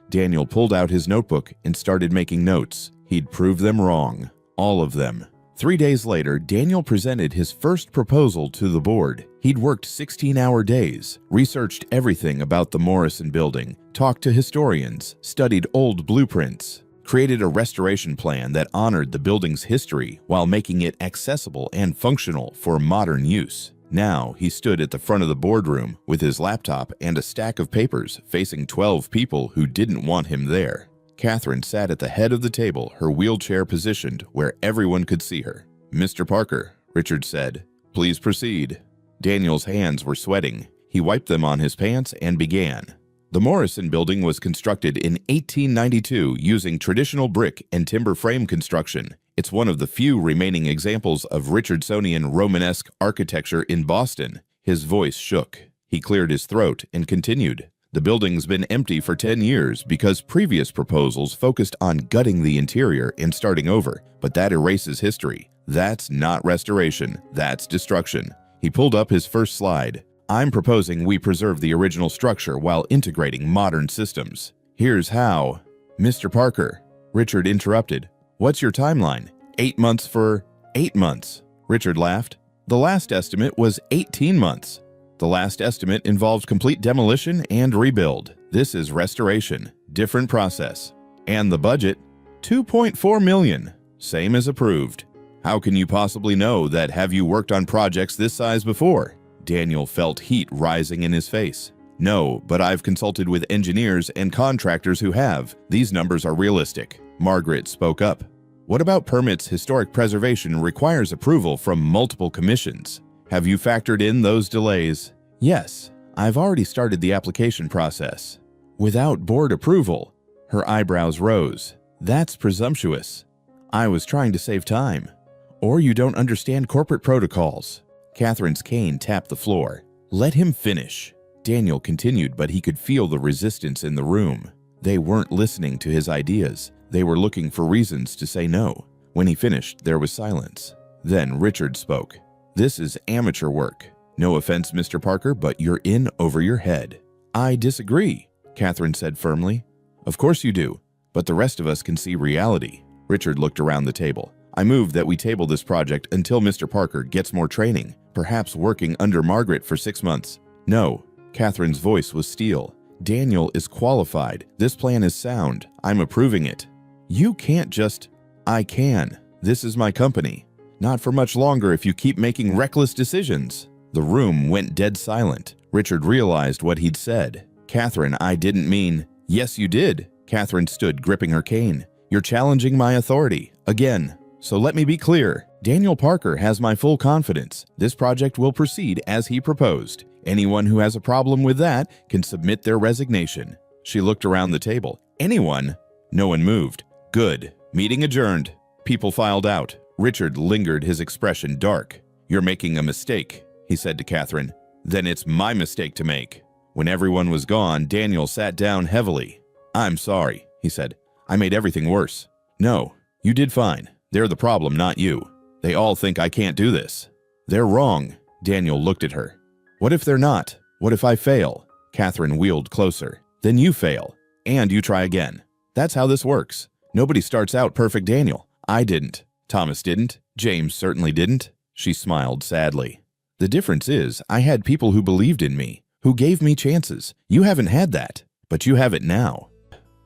Daniel pulled out his notebook and started making notes. He'd prove them wrong. All of them. 3 days later, Daniel presented his first proposal to the board. He'd worked 16-hour days, researched everything about the Morrison building, talked to historians, studied old blueprints, created a restoration plan that honored the building's history while making it accessible and functional for modern use. Now, he stood at the front of the boardroom with his laptop and a stack of papers facing 12 people who didn't want him there. Catherine sat at the head of the table, her wheelchair positioned where everyone could see her. "Mr. Parker," Richard said, "please proceed." Daniel's hands were sweating. He wiped them on his pants and began. The Morrison building was constructed in 1892 using traditional brick and timber frame construction. It's one of the few remaining examples of Richardsonian Romanesque architecture in Boston. His voice shook. He cleared his throat and continued. "The building's been empty for 10 years because previous proposals focused on gutting the interior and starting over, but that erases history. That's not restoration, that's destruction." He pulled up his first slide. "I'm proposing we preserve the original structure while integrating modern systems. Here's how." "Mr. Parker," Richard interrupted. "What's your timeline?" 8 months for 8 months. Richard laughed. "The last estimate was 18 months. The last estimate involved complete demolition and rebuild. This is restoration, different process. And the budget? $2.4 million, same as approved. How can you possibly know that? Have you worked on projects this size before?" Daniel felt heat rising in his face. "No, but I've consulted with engineers and contractors who have. These numbers are realistic." Margaret spoke up. "What about permits? Historic preservation requires approval from multiple commissions. Have you factored in those delays?" "Yes, I've already started the application process." "Without board approval?" Her eyebrows rose. "That's presumptuous. I was trying to save time. Or you don't understand corporate protocols." Catherine's cane tapped the floor. "Let him finish." Daniel continued, but he could feel the resistance in the room. They weren't listening to his ideas. They were looking for reasons to say no. When he finished, there was silence. Then Richard spoke. "This is amateur work. No offense, Mr. Parker, but you're in over your head." "I disagree," Catherine said firmly. "Of course you do, but the rest of us can see reality." Richard looked around the table. "I move that we table this project until Mr. Parker gets more training, perhaps working under Margaret for 6 months." "No," Catherine's voice was steel. "Daniel is qualified. This plan is sound. I'm approving it." "You can't just—" "I can. This is my company. Not for much longer if you keep making reckless decisions." The room went dead silent. Richard realized what he'd said. "Catherine, I didn't mean—" "Yes, you did." Catherine stood gripping her cane. "You're challenging my authority. Again. So let me be clear. Daniel Parker has my full confidence. This project will proceed as he proposed. Anyone who has a problem with that can submit their resignation." She looked around the table. "Anyone?" No one moved. "Good. Meeting adjourned." People filed out. Richard lingered, his expression dark. "You're making a mistake," he said to Catherine. "Then it's my mistake to make." When everyone was gone, Daniel sat down heavily. "I'm sorry," he said. "I made everything worse." "No, you did fine. They're the problem, not you. They all think I can't do this." "They're wrong." Daniel looked at her. "What if they're not? What if I fail?" Catherine wheeled closer. "Then you fail, and you try again. That's how this works. Nobody starts out perfect, Daniel. I didn't. Thomas didn't. James certainly didn't." She smiled sadly. "The difference is, I had people who believed in me, who gave me chances. You haven't had that, but you have it now."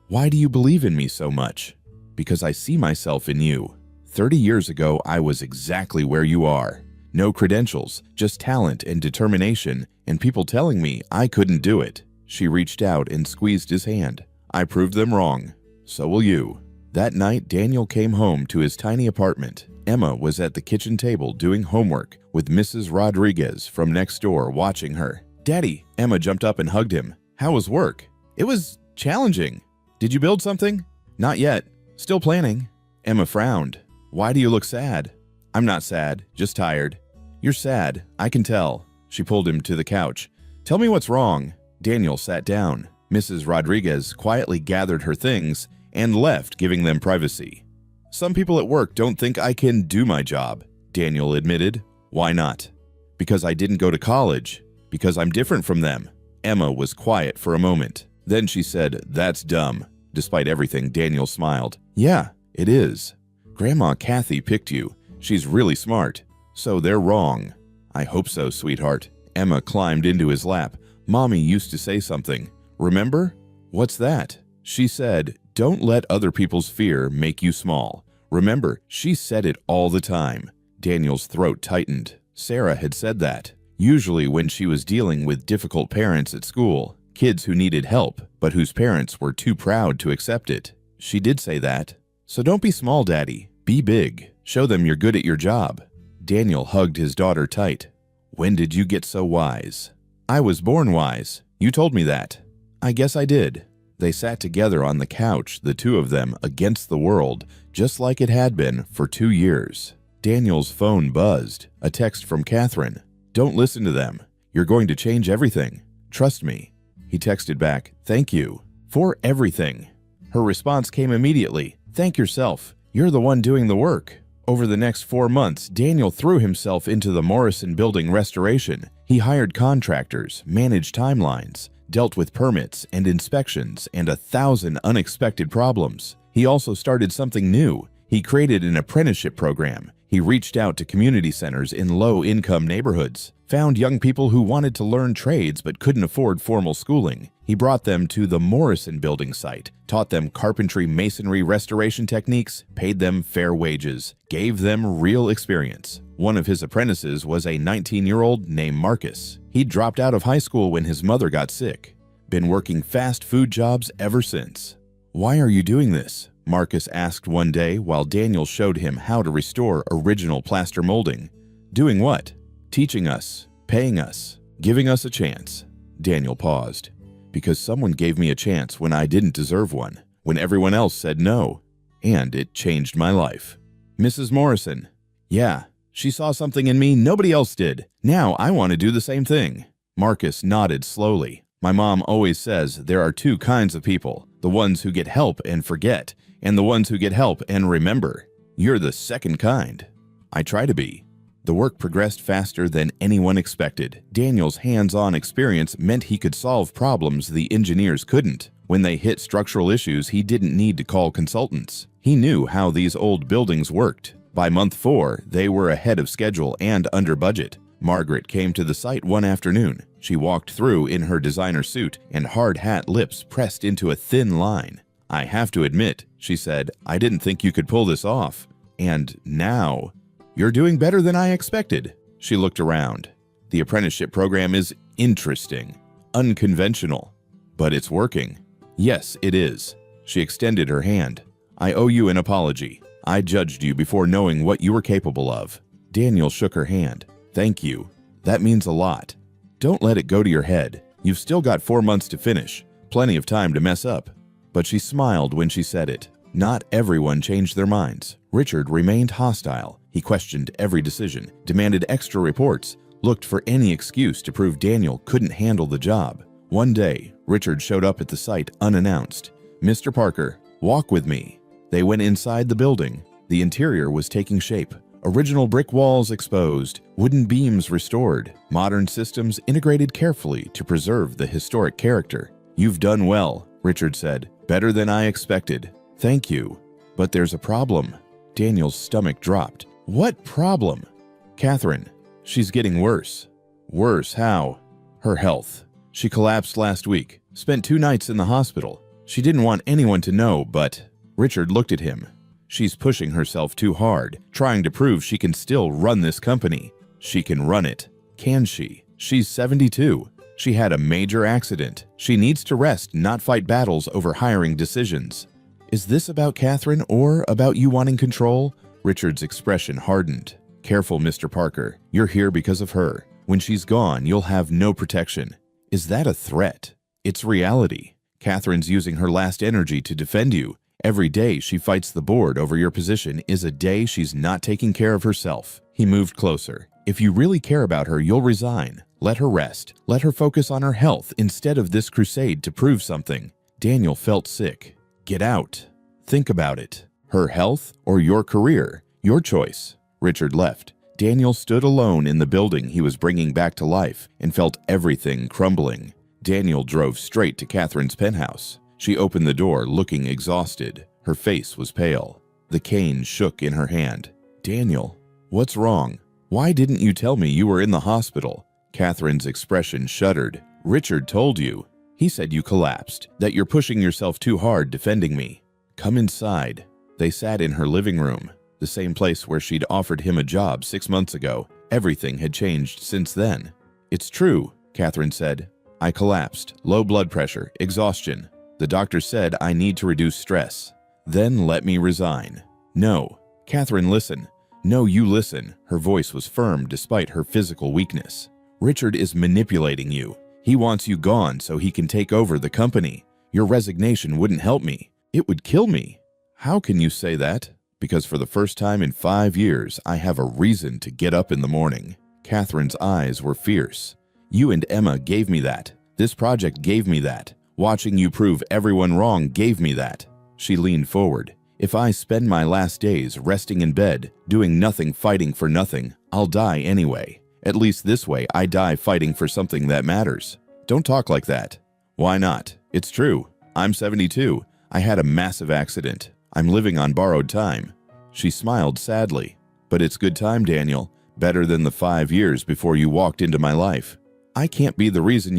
"Why do you believe in me so much?" "Because I see myself in you. 30 years ago, I was exactly where you are. No credentials, just talent and determination, and people telling me I couldn't do it." She reached out and squeezed his hand. "I proved them wrong. So will you." That night, Daniel came home to his tiny apartment. Emma was at the kitchen table doing homework with Mrs. Rodriguez from next door watching her. "Daddy," Emma jumped up and hugged him. "How was work?" "It was challenging." "Did you build something?" "Not yet. Still planning." Emma frowned. "Why do you look sad?" "I'm not sad, just tired." "You're sad, I can tell." She pulled him to the couch. "Tell me what's wrong." Daniel sat down. Mrs. Rodriguez quietly gathered her things and left, giving them privacy. "Some people at work don't think I can do my job," Daniel admitted. "Why not?" "Because I didn't go to college. Because I'm different from them." Emma was quiet for a moment. Then she said, "That's dumb." Despite everything, Daniel smiled. "Yeah, it is. Grandma Kathy picked you. She's really smart. So they're wrong." "I hope so, sweetheart." Emma climbed into his lap. "Mommy used to say something. Remember?" "What's that?" "She said, 'Don't let other people's fear make you small.' Remember, she said it all the time." Daniel's throat tightened. Sarah had said that. Usually when she was dealing with difficult parents at school, kids who needed help, but whose parents were too proud to accept it. She did say that. "So don't be small, Daddy. Be big. Show them you're good at your job." Daniel hugged his daughter tight. "When did you get so wise?" "I was born wise. You told me that." "I guess I did." They sat together on the couch, the two of them against the world, just like it had been for 2 years. Daniel's phone buzzed. A text from Catherine. "Don't listen to them. You're going to change everything. Trust me." He texted back, "Thank you. For everything." Her response came immediately. "Thank yourself. You're the one doing the work." Over the next 4 months, Daniel threw himself into the Morrison building restoration. He hired contractors, managed timelines, dealt with permits and inspections and 1,000 unexpected problems. He also started something new. He created an apprenticeship program. He reached out to community centers in low-income neighborhoods, found young people who wanted to learn trades but couldn't afford formal schooling. He brought them to the Morrison building site, taught them carpentry masonry restoration techniques, paid them fair wages, gave them real experience. One of his apprentices was a 19-year-old named Marcus. He dropped out of high school when his mother got sick. Been working fast food jobs ever since. "Why are you doing this?" Marcus asked one day while Daniel showed him how to restore original plaster molding. "Doing what?" "Teaching us, paying us, giving us a chance." Daniel paused. "Because someone gave me a chance when I didn't deserve one, when everyone else said no. And it changed my life." "Mrs. Morrison." "Yeah. She saw something in me nobody else did. Now I want to do the same thing." Marcus nodded slowly. "My mom always says there are 2 kinds of people, the ones who get help and forget, and the ones who get help and remember. You're the second kind." "I try to be." The work progressed faster than anyone expected. Daniel's hands-on experience meant he could solve problems the engineers couldn't. When they hit structural issues, he didn't need to call consultants. He knew how these old buildings worked. By month 4, they were ahead of schedule and under budget. Margaret came to the site one afternoon. She walked through in her designer suit and hard hat lips pressed into a thin line. "I have to admit," she said, "I didn't think you could pull this off. And now, you're doing better than I expected." She looked around. "The apprenticeship program is interesting, unconventional, but it's working." "Yes, it is." She extended her hand. "I owe you an apology. I judged you before knowing what you were capable of." Daniel shook her hand. "Thank you. That means a lot. Don't let it go to your head. You've still got 4 months to finish. Plenty of time to mess up." But she smiled when she said it. Not everyone changed their minds. Richard remained hostile. He questioned every decision, demanded extra reports, looked for any excuse to prove Daniel couldn't handle the job. One day, Richard showed up at the site unannounced. "Mr. Parker, walk with me." They went inside the building. The interior was taking shape. Original brick walls exposed, wooden beams restored, modern systems integrated carefully to preserve the historic character. "You've done well," Richard said. "Better than I expected." "Thank you. But there's a problem." Daniel's stomach dropped. "What problem?" "Catherine. She's getting worse." "Worse how?" "Her health. She collapsed last week. Spent 2 nights in the hospital. She didn't want anyone to know, but..." Richard looked at him. "She's pushing herself too hard, trying to prove she can still run this company. She can run it. Can she? She's 72. She had a major accident. She needs to rest, not fight battles over hiring decisions." Is this about Catherine or about you wanting control? Richard's expression hardened. Careful, Mr. Parker. You're here because of her. When she's gone, you'll have no protection. Is that a threat? It's reality. Catherine's using her last energy to defend you. Every day she fights the board over your position is a day she's not taking care of herself. He moved closer. If you really care about her, you'll resign. Let her rest. Let her focus on her health instead of this crusade to prove something. Daniel felt sick. Get out. Think about it. Her health or your career? Your choice. Richard left. Daniel stood alone in the building he was bringing back to life and felt everything crumbling. Daniel drove straight to Catherine's penthouse. She opened the door looking exhausted. Her face was pale. The cane shook in her hand. Daniel, what's wrong? Why didn't you tell me you were in the hospital? Catherine's expression shuddered. Richard told you. He said you collapsed, that you're pushing yourself too hard defending me. Come inside. They sat in her living room, the same place where she'd offered him a job 6 months ago. Everything had changed since then. It's true, Catherine said. I collapsed. Low blood pressure, exhaustion. The doctor said I need to reduce stress. Then let me resign. No. Catherine, listen. No, you listen. Her voice was firm despite her physical weakness. Richard is manipulating you. He wants you gone so he can take over the company. Your resignation wouldn't help me. It would kill me. How can you say that? Because for the first time in 5 years, I have a reason to get up in the morning. Catherine's eyes were fierce. You and Emma gave me that. This project gave me that. Watching you prove everyone wrong gave me that. She leaned forward. If I spend my last days resting in bed, doing nothing, fighting for nothing, I'll die anyway. At least this way, I die fighting for something that matters. Don't talk like that. Why not? It's true. I'm 72. I had a massive accident. I'm living on borrowed time. She smiled sadly. But it's good time, Daniel. Better than the 5 years before you walked into my life. I can't be the reason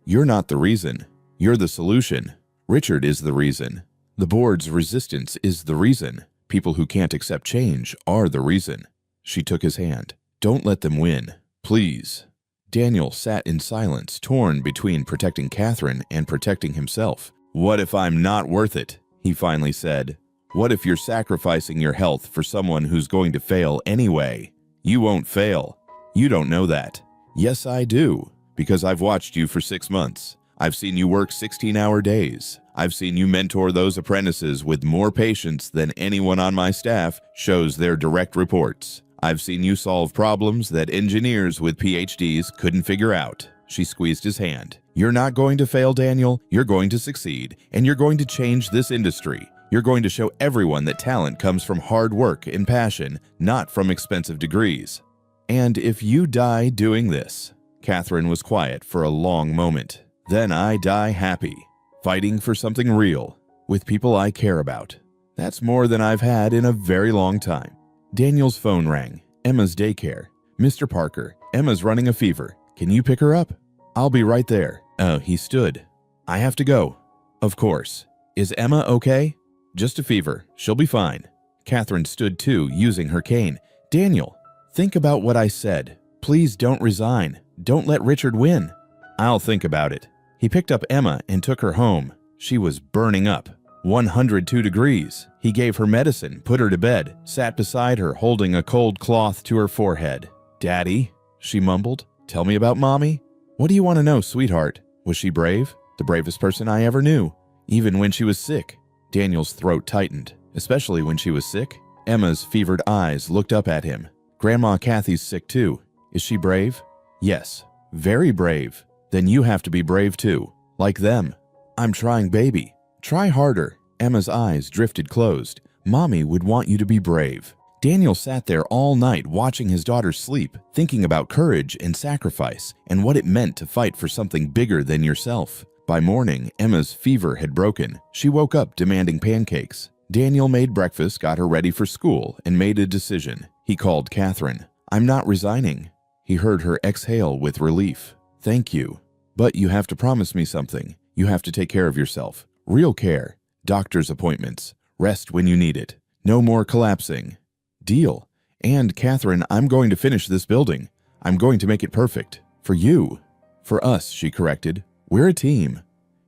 You're not the reason. You're the solution. Richard is the reason. The board's resistance is the reason. People who can't accept change are the reason. She took his hand. Don't let them win. Please. Daniel sat in silence, torn between protecting Catherine and protecting himself. What if I'm not worth it? He finally said. What if you're sacrificing your health for someone who's going to fail anyway? You won't fail. You don't know that. Yes, I do, because I've watched you for 6 months. I've seen you work 16-hour days. I've seen you mentor those apprentices with more patience than anyone on my staff shows their direct reports. I've seen you solve problems that engineers with PhDs couldn't figure out. She squeezed his hand. You're not going to fail, Daniel. You're going to succeed, and you're going to change this industry. You're going to show everyone that talent comes from hard work and passion, not from expensive degrees. And if you die doing this, Catherine was quiet for a long moment. Then I die happy, fighting for something real, with people I care about. That's more than I've had in a very long time. Daniel's phone rang. Emma's daycare. Mr. Parker, Emma's running a fever. Can you pick her up? I'll be right there. Oh, he stood. I have to go. Of course. Is Emma okay? Just a fever. She'll be fine. Catherine stood too, using her cane. Daniel, think about what I said. Please don't resign. Don't let Richard win. I'll think about it. He picked up Emma and took her home. She was burning up. 102 degrees. He gave her medicine, put her to bed, sat beside her holding a cold cloth to her forehead. Daddy, she mumbled. Tell me about Mommy. What do you want to know, sweetheart? Was she brave? The bravest person I ever knew. Even when she was sick. Daniel's throat tightened, especially when she was sick. Emma's fevered eyes looked up at him. Grandma Kathy's sick too. Is she brave? Yes, very brave. Then you have to be brave too, like them. I'm trying, baby. Try harder. Emma's eyes drifted closed. Mommy would want you to be brave. Daniel sat there all night watching his daughter sleep, thinking about courage and sacrifice and what it meant to fight for something bigger than yourself. By morning, Emma's fever had broken. She woke up demanding pancakes. Daniel made breakfast, got her ready for school, and made a decision. He called Catherine. I'm not resigning. He heard her exhale with relief. Thank you. But you have to promise me something. You have to take care of yourself. Real care. Doctor's appointments. Rest when you need it. No more collapsing. Deal. And Catherine, I'm going to finish this building. I'm going to make it perfect. For you. For us, she corrected. We're a team.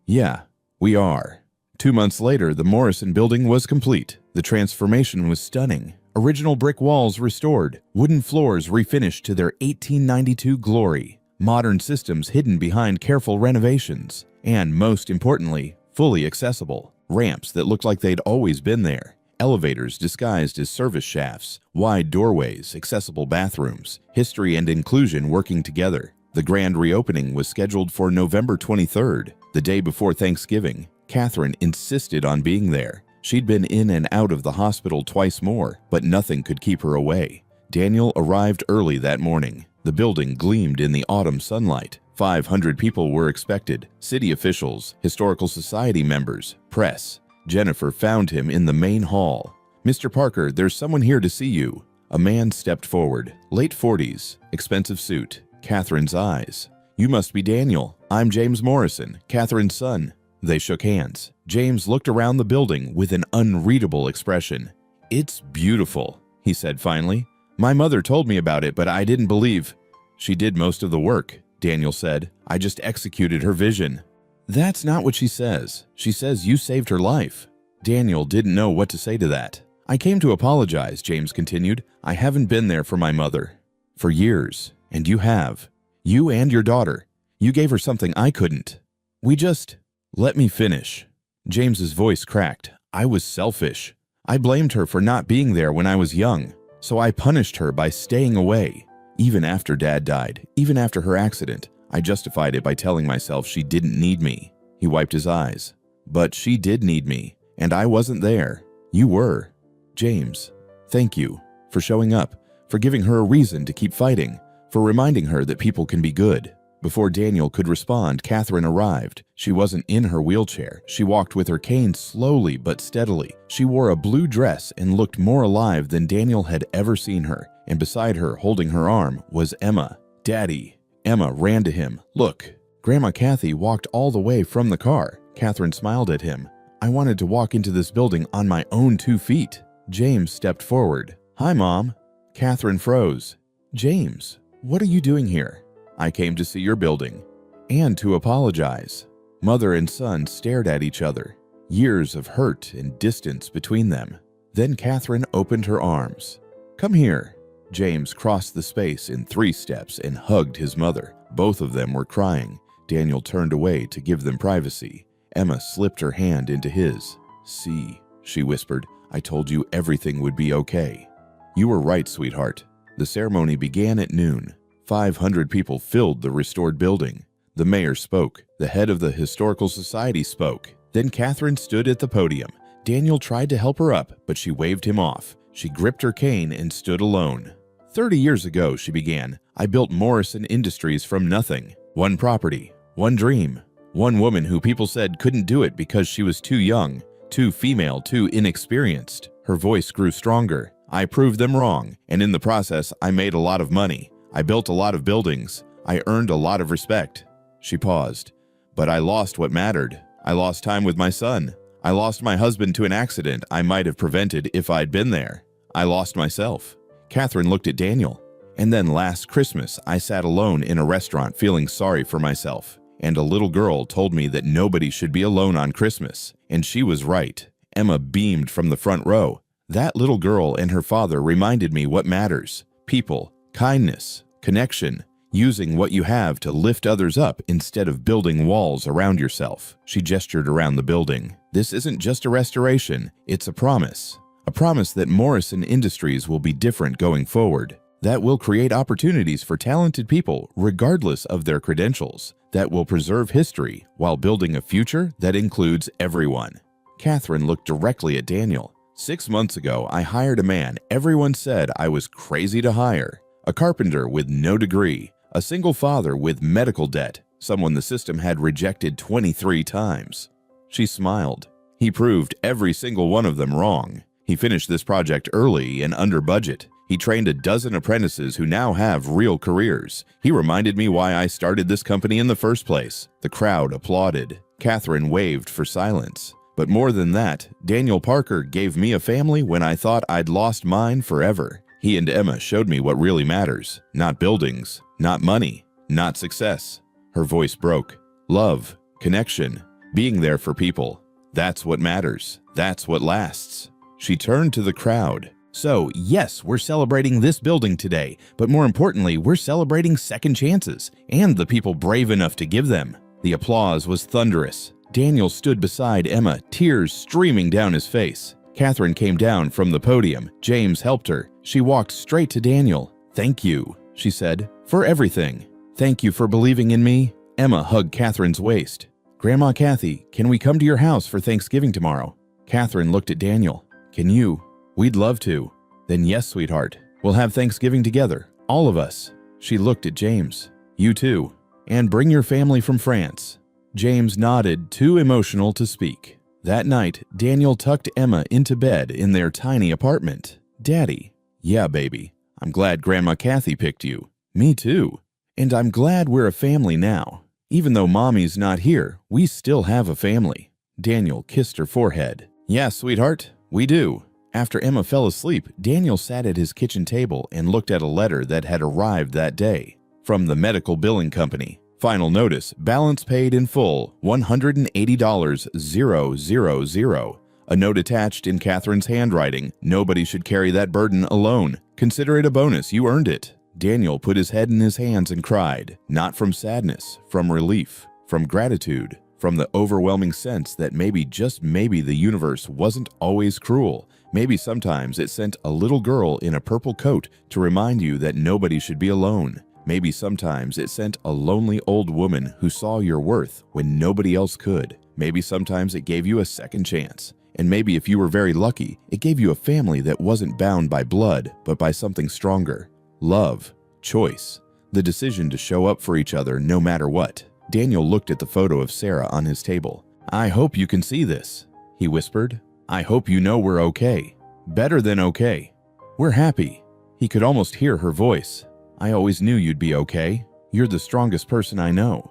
Yeah, we are. 2 months later, the Morrison building was complete. The transformation was stunning. Original brick walls restored, wooden floors refinished to their 1892 glory, modern systems hidden behind careful renovations, and most importantly, fully accessible. Ramps that looked like they'd always been there, elevators disguised as service shafts, wide doorways, accessible bathrooms, history and inclusion working together. The grand reopening was scheduled for November 23rd, the day before Thanksgiving. Catherine insisted on being there. She'd been in and out of the hospital twice more, but nothing could keep her away. Daniel arrived early that morning. The building gleamed in the autumn sunlight. 500 people were expected: city officials, historical society members, press. Jennifer found him in the main hall. "Mr. Parker, there's someone here to see you." A man stepped forward, late 40s, expensive suit. Catherine's eyes. "You must be Daniel. I'm James Morrison, Catherine's son." They shook hands. James looked around the building with an unreadable expression. "It's beautiful," he said finally. "My mother told me about it, but I didn't believe." "She did most of the work," Daniel said. "I just executed her vision." "That's not what she says. She says you saved her life." Daniel didn't know what to say to that. "I came to apologize," James continued. "I haven't been there for my mother for years, and you have. You and your daughter. You gave her something I couldn't. We just—" "Let me finish." James's voice cracked. "I was selfish. I blamed her for not being there when I was young, so I punished her by staying away. Even after Dad died, even after her accident, I justified it by telling myself she didn't need me." He wiped his eyes. "But she did need me, and I wasn't there. You were. James, thank you for showing up, for giving her a reason to keep fighting, for reminding her that people can be good." Before Daniel could respond, Catherine arrived. She wasn't in her wheelchair. She walked with her cane slowly but steadily. She wore a blue dress and looked more alive than Daniel had ever seen her. And beside her, holding her arm, was Emma. "Daddy." Emma ran to him. "Look." Grandma Kathy walked all the way from the car. Catherine smiled at him. "I wanted to walk into this building on my own 2 feet. James stepped forward. "Hi, Mom." Catherine froze. "James, what are you doing here?" "I came to see your building and to apologize." Mother and son stared at each other, years of hurt and distance between them. Then Catherine opened her arms. "Come here." James crossed the space in 3 steps and hugged his mother. Both of them were crying. Daniel turned away to give them privacy. Emma slipped her hand into his. "See," she whispered, "I told you everything would be okay." "You were right, sweetheart." The ceremony began at noon. 500 people filled the restored building. The mayor spoke. The head of the Historical Society spoke. Then Catherine stood at the podium. Daniel tried to help her up, but she waved him off. She gripped her cane and stood alone. 30 years ago, she began, I built Morrison Industries from nothing. One property, one dream, one woman who people said couldn't do it because she was too young, too female, too inexperienced. Her voice grew stronger. I proved them wrong, and in the process, I made a lot of money. I built a lot of buildings. I earned a lot of respect. She paused. But I lost what mattered. I lost time with my son. I lost my husband to an accident I might have prevented if I'd been there. I lost myself. Catherine looked at Daniel. And then last Christmas, I sat alone in a restaurant feeling sorry for myself. And a little girl told me that nobody should be alone on Christmas. And she was right. Emma beamed from the front row. That little girl and her father reminded me what matters. People, kindness, connection, using what you have to lift others up instead of building walls around yourself. She gestured around the building. This isn't just a restoration, it's a promise. A promise that Morrison Industries will be different going forward. That will create opportunities for talented people regardless of their credentials. That will preserve history while building a future that includes everyone. Catherine looked directly at Daniel. 6 months ago, I hired a man everyone said I was crazy to hire. A carpenter with no degree. A single father with medical debt. Someone the system had rejected 23 times. She smiled. He proved every single one of them wrong. He finished this project early and under budget. He trained a dozen apprentices who now have real careers. He reminded me why I started this company in the first place. The crowd applauded. Catherine waved for silence. But more than that, Daniel Parker gave me a family when I thought I'd lost mine forever. He and Emma showed me what really matters. Not buildings, not money, not success. Her voice broke. Love, connection, being there for people. That's what matters. That's what lasts. She turned to the crowd. So, yes, we're celebrating this building today, but more importantly, we're celebrating second chances and the people brave enough to give them. The applause was thunderous. Daniel stood beside Emma, tears streaming down his face. Catherine came down from the podium. James helped her. She walked straight to Daniel. "Thank you," she said, "for everything. Thank you for believing in me." Emma hugged Catherine's waist. "Grandma Kathy, can we come to your house for Thanksgiving tomorrow?" Catherine looked at Daniel. "Can you?" "We'd love to." "Then yes, sweetheart. We'll have Thanksgiving together, all of us." She looked at James. "You too. And bring your family from France." James nodded, too emotional to speak. That night, Daniel tucked Emma into bed in their tiny apartment. "Daddy." "Yeah, baby. I'm glad Grandma Kathy picked you." "Me too. And I'm glad we're a family now. Even though Mommy's not here, we still have a family." Daniel kissed her forehead. "Yeah, sweetheart, we do." After Emma fell asleep, Daniel sat at his kitchen table and looked at a letter that had arrived that day. From the medical billing company. Final notice, balance paid in full, $180,000. A note attached in Catherine's handwriting. "Nobody should carry that burden alone. Consider it a bonus, you earned it." Daniel put his head in his hands and cried, not from sadness, from relief, from gratitude, from the overwhelming sense that maybe, just maybe, the universe wasn't always cruel. Maybe sometimes it sent a little girl in a purple coat to remind you that nobody should be alone. Maybe sometimes it sent a lonely old woman who saw your worth when nobody else could. Maybe sometimes it gave you a second chance. And maybe if you were very lucky, it gave you a family that wasn't bound by blood, but by something stronger. Love, choice, the decision to show up for each other no matter what. Daniel looked at the photo of Sarah on his table. "I hope you can see this," he whispered. "I hope you know we're okay. Better than okay. We're happy." He could almost hear her voice. "I always knew you'd be okay. You're the strongest person I know.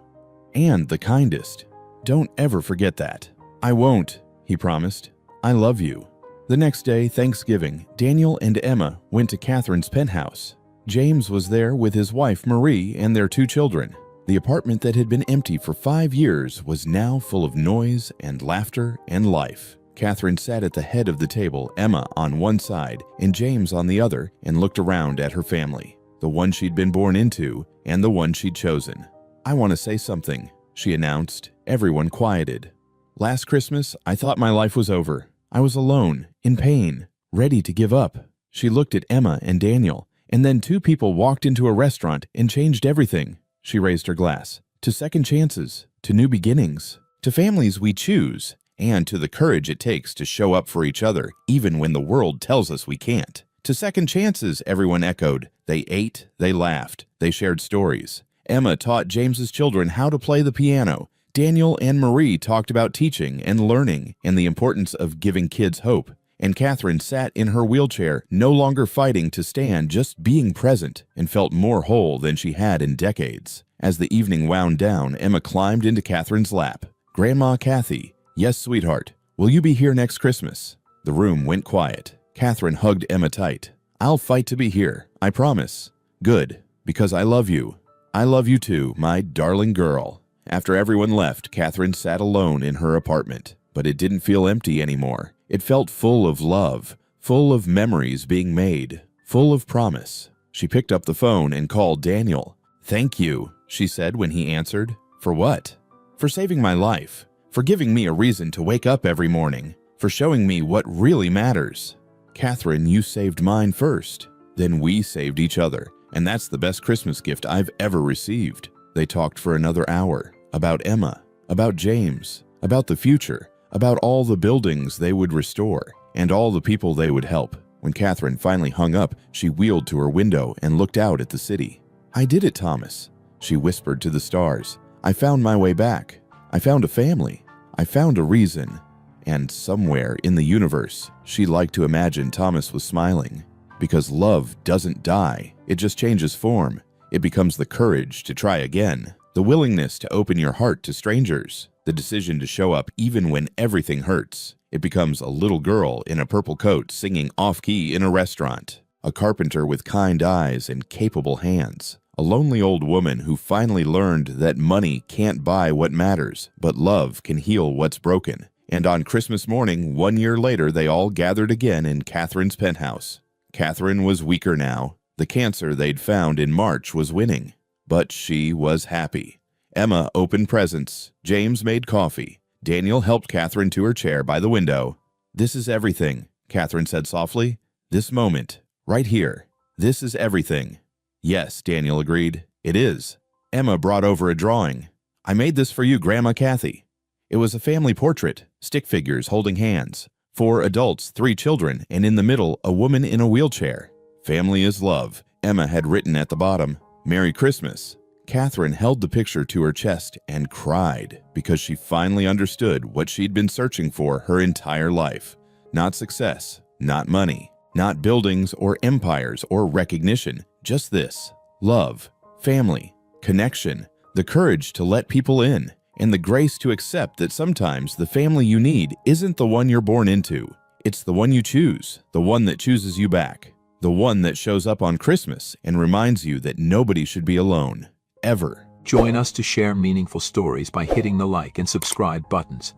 And the kindest. Don't ever forget that." "I won't," he promised. "I love you." The next day, Thanksgiving, Daniel and Emma went to Catherine's penthouse. James was there with his wife Marie and their 2 children. The apartment that had been empty for 5 years was now full of noise and laughter and life. Catherine sat at the head of the table, Emma on one side and James on the other, and looked around at her family, the one she'd been born into and the one she'd chosen. "I want to say something," she announced. Everyone quieted. "Last Christmas, I thought my life was over. I was alone, in pain, ready to give up." She looked at Emma and Daniel, and then 2 people walked into a restaurant and changed everything. She raised her glass. "To second chances, to new beginnings, to families we choose, and to the courage it takes to show up for each other even when the world tells us we can't." "To second chances," everyone echoed. They ate, they laughed, they shared stories. Emma taught James's children how to play the piano. Daniel and Marie talked about teaching and learning and the importance of giving kids hope. And Catherine sat in her wheelchair, no longer fighting to stand, just being present, and felt more whole than she had in decades. As the evening wound down, Emma climbed into Catherine's lap. "Grandma Kathy, yes, sweetheart, will you be here next Christmas?" The room went quiet. Catherine hugged Emma tight. "I'll fight to be here, I promise." "Good, because I love you. I love you too, my darling girl." After everyone left, Catherine sat alone in her apartment, but it didn't feel empty anymore. It felt full of love, full of memories being made, full of promise. She picked up the phone and called Daniel. "Thank you," she said when he answered. "For what?" "For saving my life, for giving me a reason to wake up every morning, for showing me what really matters." "Catherine, you saved mine first. Then we saved each other, and that's the best Christmas gift I've ever received." They talked for another hour, about Emma, about James, about the future, about all the buildings they would restore, and all the people they would help. When Catherine finally hung up, she wheeled to her window and looked out at the city. "I did it, Thomas," she whispered to the stars. "I found my way back. I found a family. I found a reason." And somewhere in the universe, she liked to imagine Thomas was smiling. Because love doesn't die, it just changes form. It becomes the courage to try again, the willingness to open your heart to strangers, the decision to show up even when everything hurts. It becomes a little girl in a purple coat singing off-key in a restaurant, a carpenter with kind eyes and capable hands, a lonely old woman who finally learned that money can't buy what matters, but love can heal what's broken. And on Christmas morning, 1 year later, they all gathered again in Catherine's penthouse. Catherine was weaker now. The cancer they'd found in March was winning. But she was happy. Emma opened presents. James made coffee. Daniel helped Catherine to her chair by the window. "This is everything," Catherine said softly. "This moment, right here. This is everything." "Yes," Daniel agreed. "It is." Emma brought over a drawing. "I made this for you, Grandma Kathy." It was a family portrait, stick figures holding hands. 4 adults, 3 children, and in the middle, a woman in a wheelchair. "Family is love," Emma had written at the bottom. "Merry Christmas." Catherine held the picture to her chest and cried because she finally understood what she'd been searching for her entire life. Not success, not money, not buildings or empires or recognition, just this: love, family, connection, the courage to let people in, and the grace to accept that sometimes the family you need isn't the one you're born into. It's the one you choose, the one that chooses you back, the one that shows up on Christmas and reminds you that nobody should be alone, ever. Join us to share meaningful stories by hitting the like and subscribe buttons.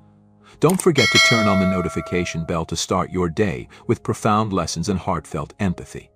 Don't forget to turn on the notification bell to start your day with profound lessons and heartfelt empathy.